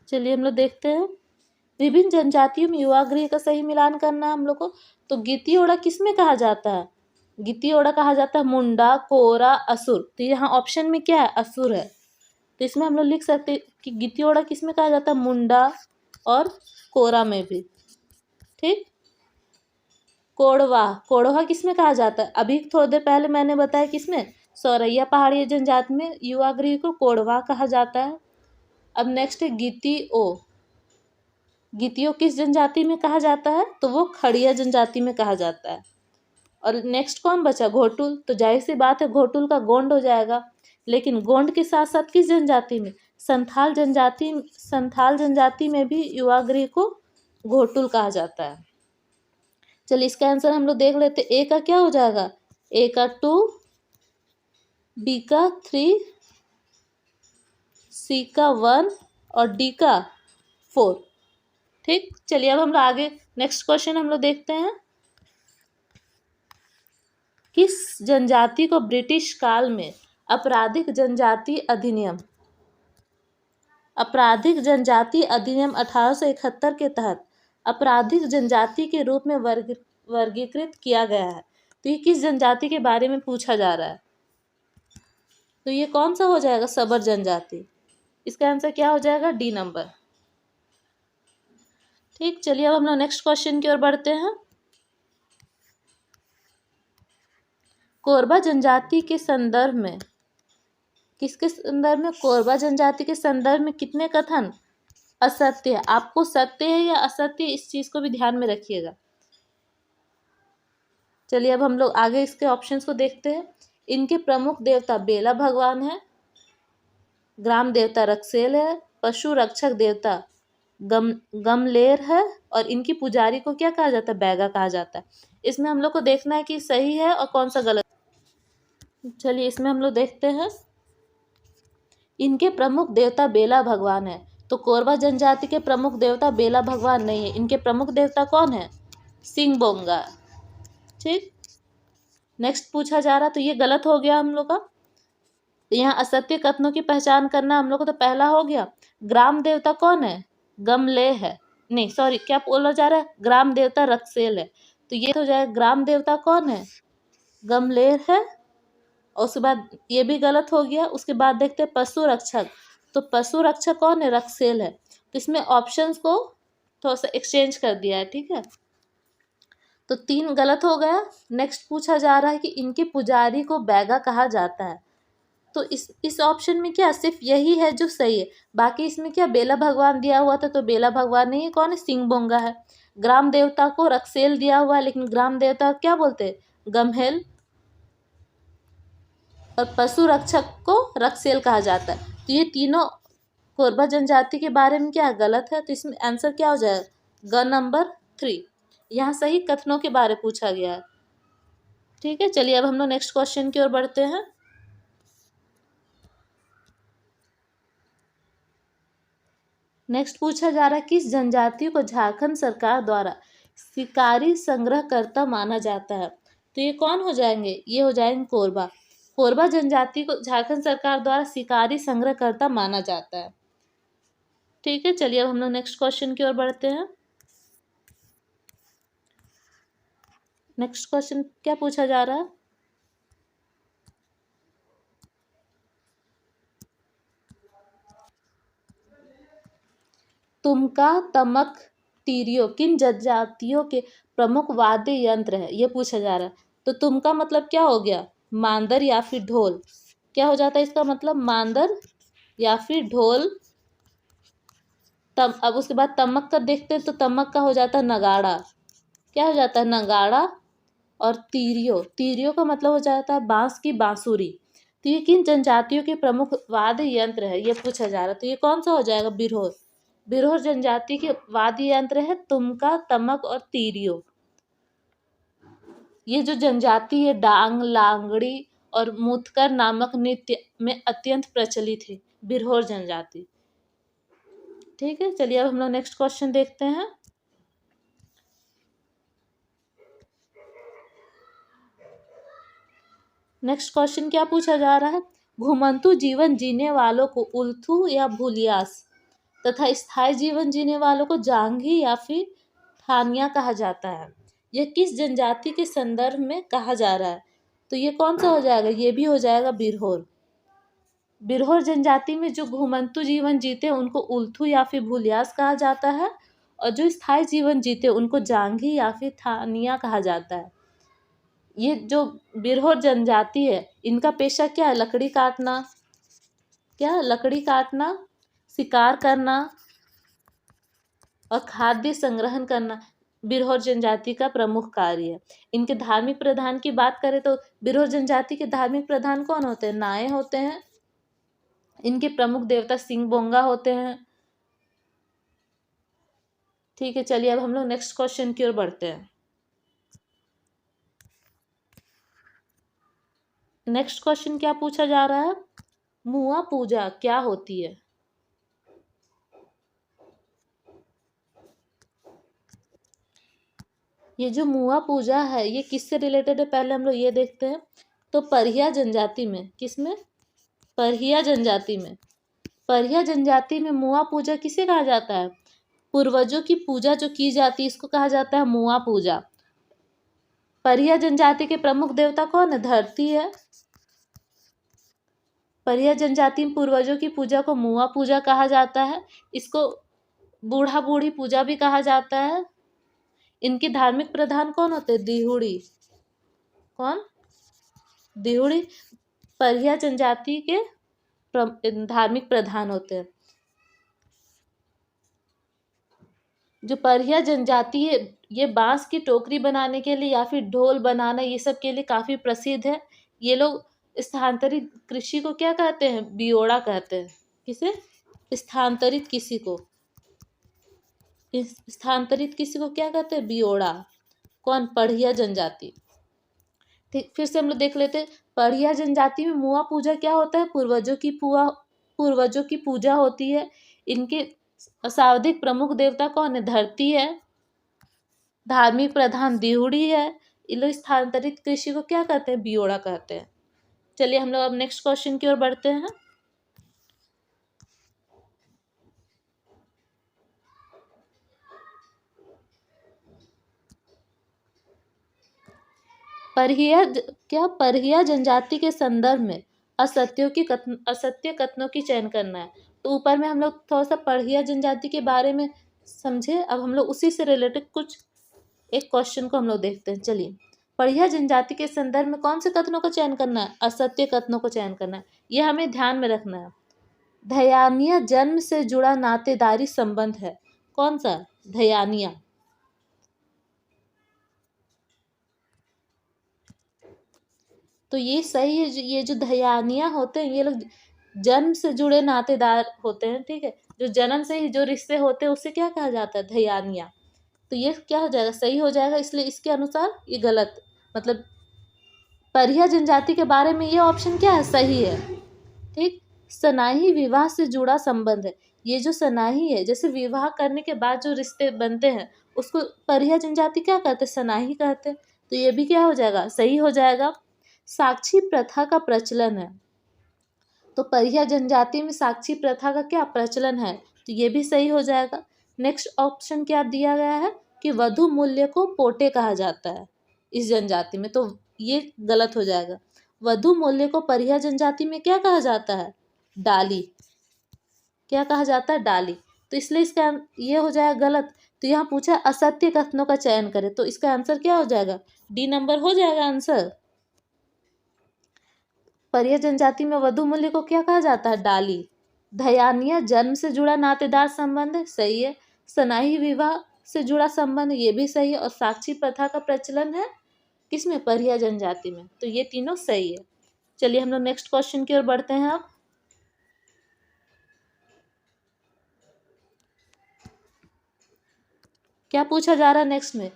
B: चलिए हम लोग देखते हैं, विभिन्न जनजातियों में युवा गृह का सही मिलान करना है हम लोग को। तो गिती ओड़ा किस में कहा जाता है, गिती ओड़ा कहा जाता है मुंडा, कोरा, असुर। तो यहाँ ऑप्शन में क्या है, असुर है। तो इसमें हम लोग लिख सकते हैं कि गिती ओड़ा किस में कहा जाता है, मुंडा और कोरा में भी। ठीक, कोड़वा, कोड़वा किस में कहा जाता है, अभी थोड़ी देर पहले मैंने बताया किसमें, सौरैया पहाड़ी जनजाति में युवा गृह को कोड़वा कहा जाता है। अब नेक्स्ट है गितियो, गितियो किस जनजाति में कहा जाता है, तो वो खड़िया जनजाति में कहा जाता है। और नेक्स्ट कौन बचा, घोटुल। तो जाहिर सी बात है घोटुल का गोंड हो जाएगा, लेकिन गोंड के साथ साथ किस जनजाति में, संथाल जनजाति, संथाल जनजाति में भी युवा गृह को घोटुल कहा जाता है। चलिए इसका आंसर हम लोग देख लेते। ए का क्या हो जाएगा, ए का 2, बी का 3, सी का 1 और डी का 4। ठीक, चलिए अब हम लोग आगे नेक्स्ट क्वेश्चन हम लोग देखते हैं। किस जनजाति को ब्रिटिश काल में आपराधिक जनजाति अधिनियम, आपराधिक जनजाति अधिनियम 1871 के तहत आपराधिक जनजाति के रूप में वर्गीकृत किया गया है। तो ये किस जनजाति के बारे में पूछा जा रहा है, तो ये कौन सा हो जाएगा, सबर जनजाति। इसका आंसर क्या हो जाएगा, डी नंबर। ठीक, चलिए अब हम लोग नेक्स्ट क्वेश्चन की ओर बढ़ते हैं। कोरबा जनजाति के संदर्भ में, किसके संदर्भ में, कोरबा जनजाति के संदर्भ में कितने कथन असत्य है। आपको सत्य है या असत्य, इस चीज को भी ध्यान में रखिएगा। चलिए अब हम लोग आगे इसके ऑप्शंस को देखते हैं। इनके प्रमुख देवता बेला भगवान है, ग्राम देवता रक्सेल है, पशु रक्षक देवता गमलेर है, और इनकी पुजारी को क्या कहा जाता है, बैगा कहा जाता है। इसमें हम लोग को देखना है कि सही है और कौन सा गलत। चलिए इसमें हम लोग देखते हैं, इनके प्रमुख देवता बेला भगवान है। तो कोरबा जनजाति के प्रमुख देवता बेला भगवान नहीं है, इनके प्रमुख देवता कौन है, सिंह बोंगा। ठीक, नेक्स्ट पूछा जा रहा, तो ये गलत हो गया हम लोग का। तो यहाँ असत्य कथनों की पहचान करना हम लोग को, तो पहला हो गया, ग्राम देवता कौन है, गमले है, नहीं सॉरी क्या बोला जा रहा है, ग्राम देवता रक्सेल है। तो ये हो जाए ग्राम देवता कौन है, गमलेर है। और उसके बाद ये भी गलत हो गया। उसके बाद देखते हैं पशु रक्षक, तो पशु रक्षक कौन है, रक्सेल है। तो इसमें ऑप्शंस को थोड़ा सा एक्सचेंज कर दिया है। ठीक है, तो 3 गलत हो गया। नेक्स्ट पूछा जा रहा है कि इनके पुजारी को बैगा कहा जाता है। तो इस ऑप्शन में क्या सिर्फ यही है जो सही है, बाकी इसमें क्या बेला भगवान दिया हुआ था, तो बेला भगवान नहीं है, कौन है, सिंह बोंगा है। ग्राम देवता को रक्सेल दिया हुआ है, लेकिन ग्राम देवता क्या बोलते हैं, गमहेल। और पशु रक्षक को रक्सेल कहा जाता है। तो ये तीनों कोरबा जनजाति के बारे में क्या गलत है। तो इसमें आंसर क्या हो जाएगा, ग नंबर 3। यहाँ सही कथनों के बारे पूछा गया है। ठीक है, चलिए अब हम लोग नेक्स्ट क्वेश्चन की ओर बढ़ते हैं। नेक्स्ट पूछा जा रहा है, किस जनजाति को झारखंड सरकार द्वारा शिकारी संग्रहकर्ता माना जाता है। तो ये कौन हो जाएंगे, ये हो जाएंगे कोरबा। कोरबा जनजाति को झारखंड सरकार द्वारा शिकारी संग्रहकर्ता माना जाता है। ठीक है, चलिए अब हम लोग नेक्स्ट क्वेश्चन की ओर बढ़ते हैं। नेक्स्ट क्वेश्चन क्या पूछा जा रहा है, तुमका, तमक, टीरियो किन जनजातियों के प्रमुख वाद्य यंत्र है, ये पूछा जा रहा है। तो तुमका मतलब क्या हो गया, मांदर या फिर ढोल। क्या हो जाता है इसका मतलब, मांदर या फिर ढोल। अब उसके बाद तमक का देखते हैं, तो तमक का हो जाता है नगाड़ा। क्या हो जाता है, नगाड़ा और तीरियो। तीरियो का मतलब हो जाता है बांस की बांसुरी। तो ये किन जनजातियों के प्रमुख वाद्य यंत्र है, ये पूछा जा रहा है। तो ये कौन सा हो जाएगा, बिरहोर। बिरहोर जनजाति के वाद्य यंत्र है तुमका, तमक और तीरियो। ये जो जनजाति है डांग, लांगड़ी और मुथकर नामक नृत्य में अत्यंत प्रचलित है, बिरहोर जनजाति। ठीक है, चलिए अब हम लोग नेक्स्ट क्वेश्चन देखते हैं। नेक्स्ट क्वेश्चन क्या पूछा जा रहा है, घुमंतु जीवन जीने वालों को उल्थू या भूलियास तथा स्थायी जीवन जीने वालों को जांघी या फिर थानिया कहा जाता है। यह किस जनजाति के संदर्भ में कहा जा रहा है। तो ये कौन सा हो जाएगा, ये भी हो जाएगा बिरहोर। बिरहोर जनजाति में जो घुमंतु जीवन जीते उनको उल्थू या फिर भूलियास कहा जाता है, और जो स्थायी जीवन जीते उनको जांघी या फिर थानिया कहा जाता है। ये जो बिरहोर जनजाति है इनका पेशा क्या है, लकड़ी काटना, क्या लकड़ी काटना, शिकार करना और खाद्य संग्रहण करना बिरहोर जनजाति का प्रमुख कार्य है। इनके धार्मिक प्रधान की बात करें तो बिरहोर जनजाति के धार्मिक प्रधान कौन होते हैं, नाये होते हैं। इनके प्रमुख देवता सिंह बोंगा होते हैं। ठीक है, चलिए अब हम लोग नेक्स्ट क्वेश्चन की ओर बढ़ते हैं। नेक्स्ट क्वेश्चन क्या पूछा जा रहा है, मुआ पूजा क्या होती है। ये जो मुआ पूजा है ये किससे रिलेटेड है, पहले हम लोग ये देखते हैं। तो परिया जनजाति में, किसमें, परिया जनजाति में। परिया जनजाति में मुआ पूजा किसे कहा जाता है, पूर्वजों की पूजा जो की जाती है इसको कहा जाता है मुआ पूजा। परिया जनजाति के प्रमुख देवता कौन है, धरती है। परिया जनजाति में पूर्वजों की पूजा को मुआ पूजा कहा जाता है। इसको बूढ़ा बूढ़ी पूजा भी कहा जाता है। इनके धार्मिक प्रधान कौन होते हैं, दिहुड़ी। कौन, दिहुड़ी परिया जनजाति के धार्मिक प्रधान होते हैं। जो परिया जनजाति है ये बांस की टोकरी बनाने के लिए या फिर ढोल बनाना ये सब के लिए काफी प्रसिद्ध है। ये लोग स्थानांतरित कृषि को क्या कहते हैं, बियोड़ा कहते हैं। किसे, स्थानांतरित किसी को, स्थानांतरित किसी को क्या कहते हैं, बियोड़ा। कौन, पढ़िया जनजाति। ठीक, फिर से हम लोग देख लेते हैं। पढ़िया जनजाति में मुआ पूजा क्या होता है, पूर्वजों की पूजा होती है। इनके शाब्दिक प्रमुख देवता कौन है, धरती है। धार्मिक प्रधान दिहुड़ी है। ये लोग स्थानांतरित कृषि को क्या कहते हैं, बियोड़ा कहते हैं। चलिए हम लोग अब नेक्स्ट क्वेश्चन की ओर बढ़ते हैं। परहिया जनजाति के संदर्भ में असत्य कथनों की चयन करना है। तो ऊपर में हम लोग थोड़ा सा परहिया जनजाति के बारे में समझे, अब हम लोग उसी से रिलेटेड कुछ एक क्वेश्चन को हम लोग देखते हैं। चलिए, परहिया जनजाति के संदर्भ में कौन से कथनों का चयन करना है, असत्य कथनों को चयन करना है। यह हमें ध्यान में रखना है। धयानिया जन्म से जुड़ा नातेदारी संबंध है। कौन सा, धयानिया। तो ये सही है। ये जो धयानिया होते हैं ये लोग जन्म से जुड़े नातेदार होते हैं। ठीक है, जो जन्म से ही जो रिश्ते होते हैं उसे क्या कहा जाता है, धयानिया। तो ये क्या हो जाएगा, सही हो जाएगा। इसलिए इसके अनुसार ये गलत, मतलब परिया जनजाति के बारे में ये ऑप्शन क्या है, सही है। ठीक, सनाही विवाह से जुड़ा संबंध है। ये जो सनाही है, जैसे विवाह करने के बाद जो रिश्ते बनते हैं उसको परिया जनजाति क्या कहते हैं, सनाही कहते हैं। तो ये भी क्या हो जाएगा, सही हो जाएगा। साक्षी प्रथा का प्रचलन है। तो परिया जनजाति में साक्षी प्रथा का क्या प्रचलन है, तो ये भी सही हो जाएगा। नेक्स्ट ऑप्शन क्या दिया गया है कि वधु मूल्य को पोटे कहा जाता है इस जनजाति में, तो ये गलत हो जाएगा। वधु मूल्य को परिया जनजाति में क्या कहा जाता है, डाली। क्या कहा जाता है, डाली। तो इसलिए इसका ये हो जाएगा गलत। तो यहाँ पूछा असत्य कथनों का चयन करें, तो इसका आंसर क्या हो जाएगा, डी नंबर हो जाएगा आंसर। परिया जनजाति में वधु मूल्य को क्या कहा जाता है, डाली। धयानिया जन्म से जुड़ा नातेदार संबंध है, सही है। सनाही विवाह से जुड़ा संबंध, ये भी सही है। और साक्षी प्रथा का प्रचलन है किसमें, परिया जनजाति में। तो ये तीनों सही है। चलिए हम लोग नेक्स्ट क्वेश्चन की ओर बढ़ते हैं। अब क्या पूछा जा रहा है नेक्स्ट में,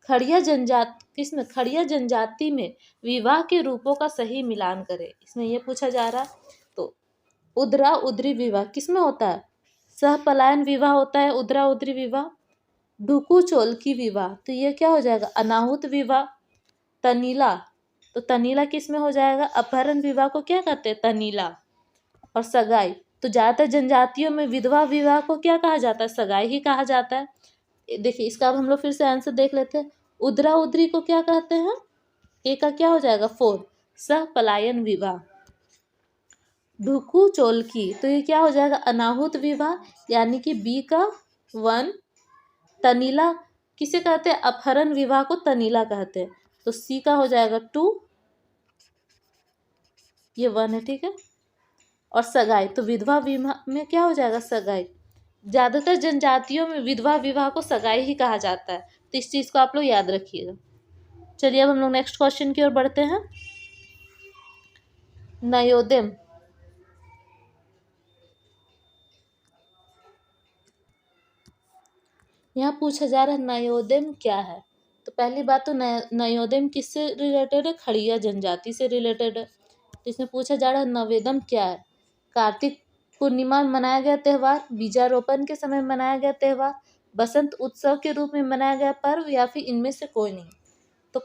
B: खड़िया जनजाति किसमें, खड़िया जनजाति में विवाह के रूपों का सही मिलान करें, इसमें ये पूछा जा रहा है। तो उदरा उदरी विवाह किसमें होता है, सहपलायन विवाह होता है उदरा उदरी विवाह। ढुकू चोलकी विवाह, तो ये क्या हो जाएगा, अनाहुत विवाह। तनीला, तो तनीला किस में हो जाएगा, अपहरण विवाह को क्या कहते हैं, तनीला। और सगाई, तो ज्यादातर जनजातियों में विधवा विवाह को क्या कहा जाता है, सगाई ही कहा जाता है। देखिए इसका अब हम लोग फिर से आंसर देख लेते हैं। उदरा उदरी को क्या कहते हैं, ए का क्या हो जाएगा 4, सह पलायन विवाह। ढुकू चोलकी, तो ये क्या हो जाएगा, अनाहुत विवाह, यानी कि बी का 1। तनीला किसे कहते हैं, अपहरण विवाह को तनीला कहते हैं, तो सी का हो जाएगा 2, ये 1 है, ठीक है। और सगाई, तो विधवा विवाह में क्या हो जाएगा, सगाई। ज्यादातर जनजातियों में विधवा विवाह को सगाई ही कहा जाता है, तो इस चीज को आप लोग याद रखिएगा। चलिए अब हम लोग नेक्स्ट क्वेश्चन की ओर बढ़ते हैं। नयोदय, यहाँ पूछा जा रहा है नयोदय क्या है। तो पहली बात तो नयोदय किससे रिलेटेड है, खड़िया जनजाति से रिलेटेड है। तो इसमें पूछा जा रहा है नवेदम क्या है, कार्तिक पूर्णिमा में मनाया गया त्यौहार, बीजारोपण के समय मनाया गया त्यौहार, बसंत उत्सव के रूप में मनाया गया पर्व, या फिर इनमें से कोई नहीं। तो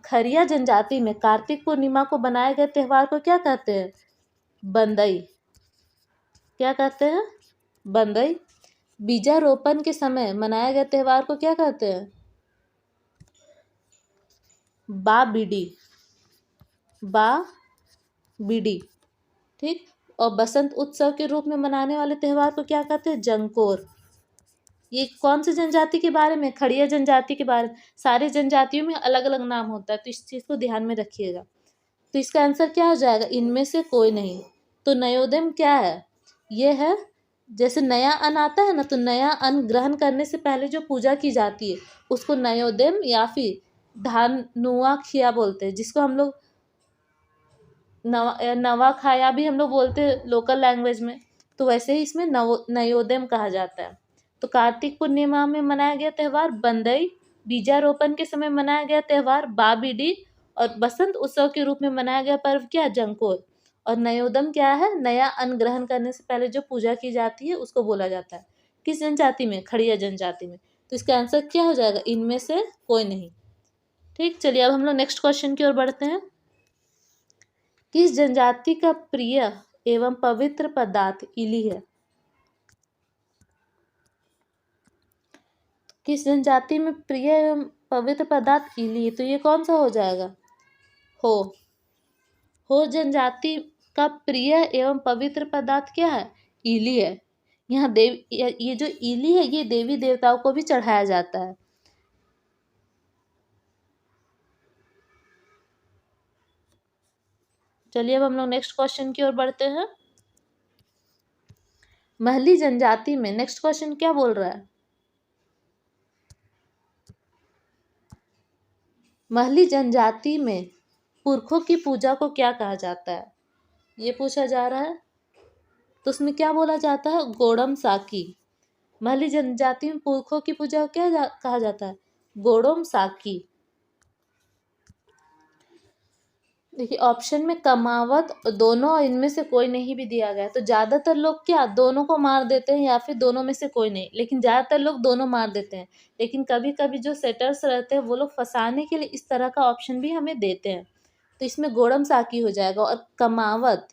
B: खड़िया जनजाति में कार्तिक पूर्णिमा को बनाए गए त्यौहार को क्या कहते हैं, बंदई। क्या कहते हैं, बंदई। बीजारोपण के समय मनाया गया त्यौहार को क्या कहते हैं, बा बीडी, बा बीडी, ठीक। और बसंत उत्सव के रूप में मनाने वाले त्यौहार को क्या कहते हैं, जंकोर। ये कौन सी जनजाति के बारे में, खड़िया जनजाति के बारे में। सारे जनजातियों में अलग अलग नाम होता है, तो इस चीज को ध्यान में रखिएगा। तो इसका आंसर क्या हो जाएगा, इनमें से कोई नहीं। तो नयोदय क्या है, ये है जैसे नया अन्न आता है ना, तो नया अन्न ग्रहण करने से पहले जो पूजा की जाती है उसको नयोदय या फिर धान नुआ खिया बोलते हैं, जिसको हम लोग नवा खाया भी हम लोग बोलते हैं लोकल लैंग्वेज में। तो वैसे ही इसमें नयोदय कहा जाता है। तो कार्तिक पूर्णिमा में मनाया गया त्यौहार बंदई, बीजारोपण के समय मनाया गया त्यौहार बाबीडी, और बसंत उत्सव के रूप में मनाया गया पर्व क्या, जंकोर। और नयोदय क्या है, नया अन्न ग्रहण करने से पहले जो पूजा की जाती है उसको बोला जाता है। किस जनजाति में, खड़िया जनजाति में। तो इसका आंसर क्या हो जाएगा, इनमें से कोई नहीं, ठीक। चलिए अब हम लोग नेक्स्ट क्वेश्चन की ओर बढ़ते हैं। किस जनजाति का प्रिय एवं पवित्र पदार्थ इली है, किस जनजाति में प्रिय एवं पवित्र पदार्थ इली है। तो ये कौन सा हो जाएगा, हो जनजाति का प्रिय एवं पवित्र पदार्थ क्या है, इली है। यहाँ ये जो इली है ये देवी देवताओं को भी चढ़ाया जाता है। चलिए अब हम लोग नेक्स्ट क्वेश्चन की ओर बढ़ते हैं। महली जनजाति में, नेक्स्ट क्वेश्चन क्या बोल रहा है, महली जनजाति में पुरखों की पूजा को क्या कहा जाता है, ये पूछा जा रहा है। तो उसमें क्या बोला जाता है, गोड़म साकी। महली जनजाति में पुरखों की पूजा को क्या कहा जाता है, गोड़म साकी। देखिए ऑप्शन में कमावत दोनों और इनमें से कोई नहीं भी दिया गया है। तो ज्यादातर लोग क्या दोनों को मार देते हैं या फिर दोनों में से कोई नहीं, लेकिन ज्यादातर लोग दोनों मार देते हैं। लेकिन कभी कभी जो सेटर्स रहते हैं वो लोग फंसाने के लिए इस तरह का ऑप्शन भी हमें देते हैं। तो इसमें गोड़म साकी हो जाएगा। और कमावत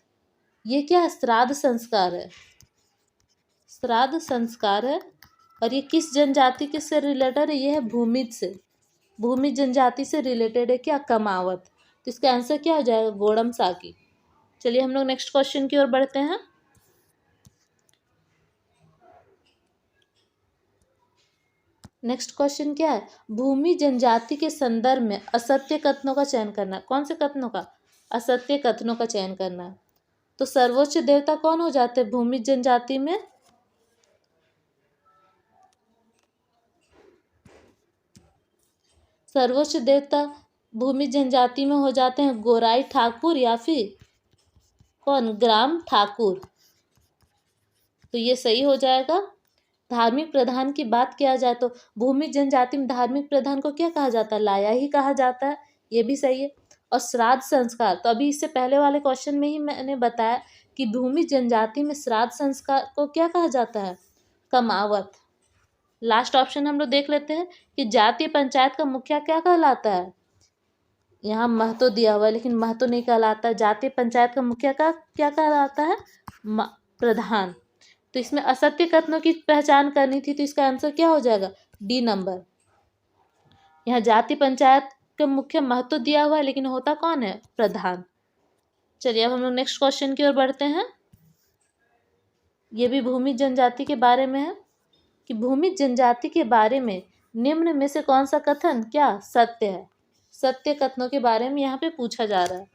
B: ये क्या है, श्राद्ध संस्कार है, श्राद्ध संस्कार है। और ये किस जनजाति के से रिलेटेड है, ये है भूमिज से, भूमिज जनजाति से रिलेटेड है क्या, कमावत। तो इसका आंसर क्या हो जाएगा, गोड़म साकी। चलिए हम लोग नेक्स्ट क्वेश्चन की ओर बढ़ते हैं। नेक्स्ट क्वेश्चन क्या है, भूमि जनजाति के संदर्भ में असत्य कथनों का चयन करना। कौन से कथनों का, असत्य कथनों का चयन करना है। तो सर्वोच्च देवता कौन हो जाते हैं भूमि जनजाति में, सर्वोच्च देवता भूमि जनजाति में हो जाते हैं गोराई ठाकुर या फिर कौन, ग्राम ठाकुर। तो ये सही हो जाएगा। धार्मिक प्रधान की बात किया जाए तो भूमि जनजाति में धार्मिक प्रधान को क्या कहा जाता है, लाया ही कहा जाता है, ये भी सही है। और श्राद्ध संस्कार, तो अभी इससे पहले वाले क्वेश्चन में ही मैंने बताया कि भूमि जनजाति में श्राद्ध संस्कार को क्या कहा जाता है, कमावत। लास्ट ऑप्शन हम लोग देख लेते हैं कि जातीय पंचायत का मुखिया क्या कहलाता है, यहाँ महतो दिया हुआ है लेकिन महतो नहीं कहलाता। जातीय पंचायत का मुखिया का क्या कहलाता है, प्रधान। तो इसमें असत्य कथनों की पहचान करनी थी, तो इसका आंसर क्या हो जाएगा, डी नंबर। यहाँ जाति पंचायत का मुख्य महत्व दिया हुआ है लेकिन होता कौन है, प्रधान। चलिए अब हम लोग नेक्स्ट क्वेश्चन की ओर बढ़ते हैं। ये भी भूमि जनजाति के बारे में है कि भूमि जनजाति के बारे में निम्न में से कौन सा कथन क्या सत्य है। सत्य कथनों के बारे में यहाँ पे पूछा जा रहा है।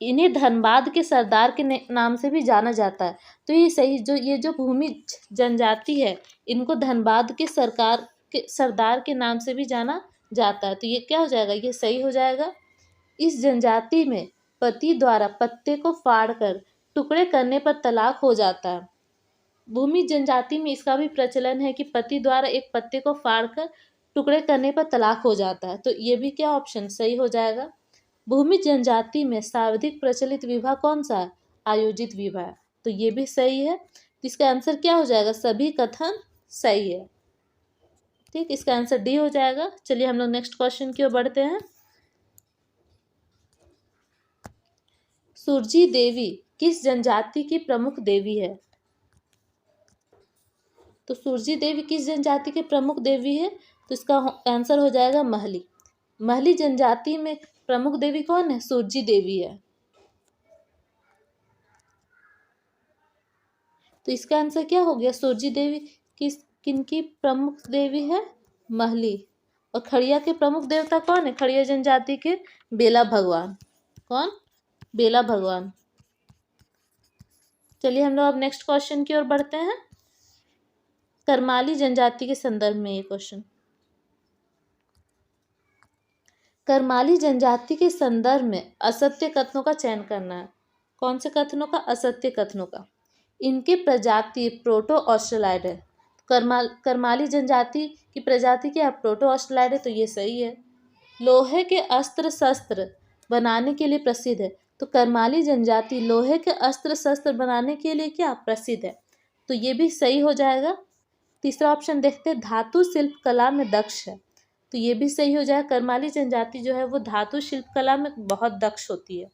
B: इन्हें धनबाद के सरदार के नाम से भी जाना जाता है। तो ये सही, जो भूमि जनजाति है इनको धनबाद के सरदार के नाम से भी जाना जाता है। तो ये क्या हो जाएगा, ये सही हो जाएगा। इस जनजाति में पति द्वारा पत्ते को फाड़कर टुकड़े करने पर तलाक हो जाता है। भूमि जनजाति में इसका भी प्रचलन है कि पति द्वारा एक पत्ते को फाड़कर टुकड़े करने पर तलाक हो जाता है। तो ये भी क्या ऑप्शन सही हो जाएगा। भूमि जनजाति में सर्वाधिक प्रचलित विवाह कौन सा है, आयोजित विवाह। तो ये भी सही है। तो इसका आंसर क्या हो जाएगा, सभी कथन सही है। ठीक, इसका आंसर डी हो जाएगा। चलिए हम लोग नेक्स्ट क्वेश्चन की ओर बढ़ते हैं। सुरजी देवी किस जनजाति की प्रमुख देवी है। तो सुरजी देवी किस जनजाति के प्रमुख देवी है, तो इसका आंसर हो जाएगा महली। महली जनजाति में प्रमुख देवी कौन है, सुरजी देवी है। तो इसका आंसर क्या हो गया, सुरजी देवी किनकी प्रमुख देवी है, महली। और खड़िया के प्रमुख देवता कौन है, खड़िया जनजाति के बेला भगवान। कौन, बेला भगवान। चलिए हम लोग अब नेक्स्ट क्वेश्चन की ओर बढ़ते हैं। करमाली जनजाति के संदर्भ में ये क्वेश्चन। करमाली जनजाति के संदर्भ में असत्य कथनों का चयन करना है। कौन से कथनों का, असत्य कथनों का। इनकी प्रजाति प्रोटो ऑस्ट्रेलाइड है। करमाली जनजाति की प्रजाति क्या है, प्रोटो ऑस्ट्रेलाइड है। तो ये सही है। लोहे के अस्त्र शस्त्र बनाने के लिए प्रसिद्ध है। तो करमाली जनजाति लोहे के अस्त्र शस्त्र बनाने के लिए क्या प्रसिद्ध है। तो ये भी सही हो जाएगा। तीसरा ऑप्शन देखते हैं, धातु शिल्प कला में दक्ष है। तो ये भी सही हो जाएगा। करमाली जनजाति जो है वो धातु शिल्प कला में बहुत दक्ष होती है।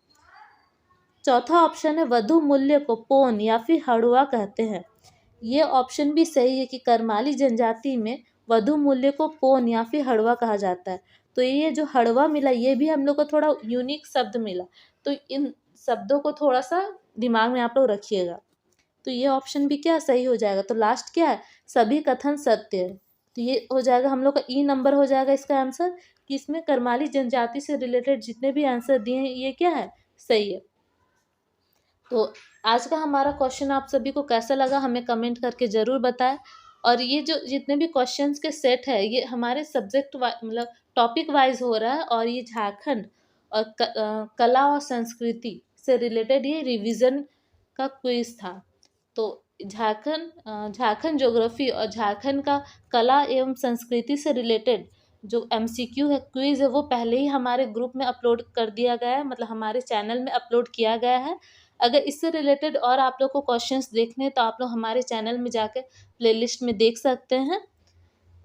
B: चौथा ऑप्शन है, वधु मूल्य को पोन या फिर हड़ुआ कहते हैं। ये ऑप्शन भी सही है कि करमाली जनजाति में वधु मूल्य को पोन या फिर हड़ुआ कहा जाता है। तो ये जो हड़ुआ मिला ये भी हम लोग को थोड़ा यूनिक शब्द मिला। तो इन शब्दों को थोड़ा सा दिमाग में आप लोग रखिएगा। तो ये ऑप्शन भी क्या सही हो जाएगा। तो लास्ट क्या है, सभी कथन सत्य है। तो ये हो जाएगा हम लोग का ई नंबर हो जाएगा इसका आंसर, कि इसमें करमाली जनजाति से रिलेटेड जितने भी आंसर दिए हैं ये क्या है, सही है। तो आज का हमारा क्वेश्चन आप सभी को कैसा लगा हमें कमेंट करके ज़रूर बताएं। और ये जो जितने भी क्वेश्चंस के सेट है ये हमारे सब्जेक्ट मतलब टॉपिक वाइज हो रहा है। और ये झारखंड और कला और संस्कृति से रिलेटेड ये रिवीजन का क्विज था। तो झारखंड ज्योग्राफी और झारखंड का कला एवं संस्कृति से रिलेटेड जो MCQ है, क्विज है, वो पहले ही हमारे ग्रुप में अपलोड कर दिया गया है, मतलब हमारे चैनल में अपलोड किया गया है। अगर इससे रिलेटेड और आप लोग को क्वेश्चंस देखने हैं तो आप लोग हमारे चैनल में जाकर प्लेलिस्ट में देख सकते हैं।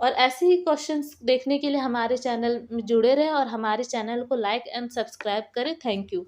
B: और ऐसे ही क्वेश्चंस देखने के लिए हमारे चैनल में जुड़े रहें और हमारे चैनल को लाइक एंड सब्सक्राइब करें। Thank you.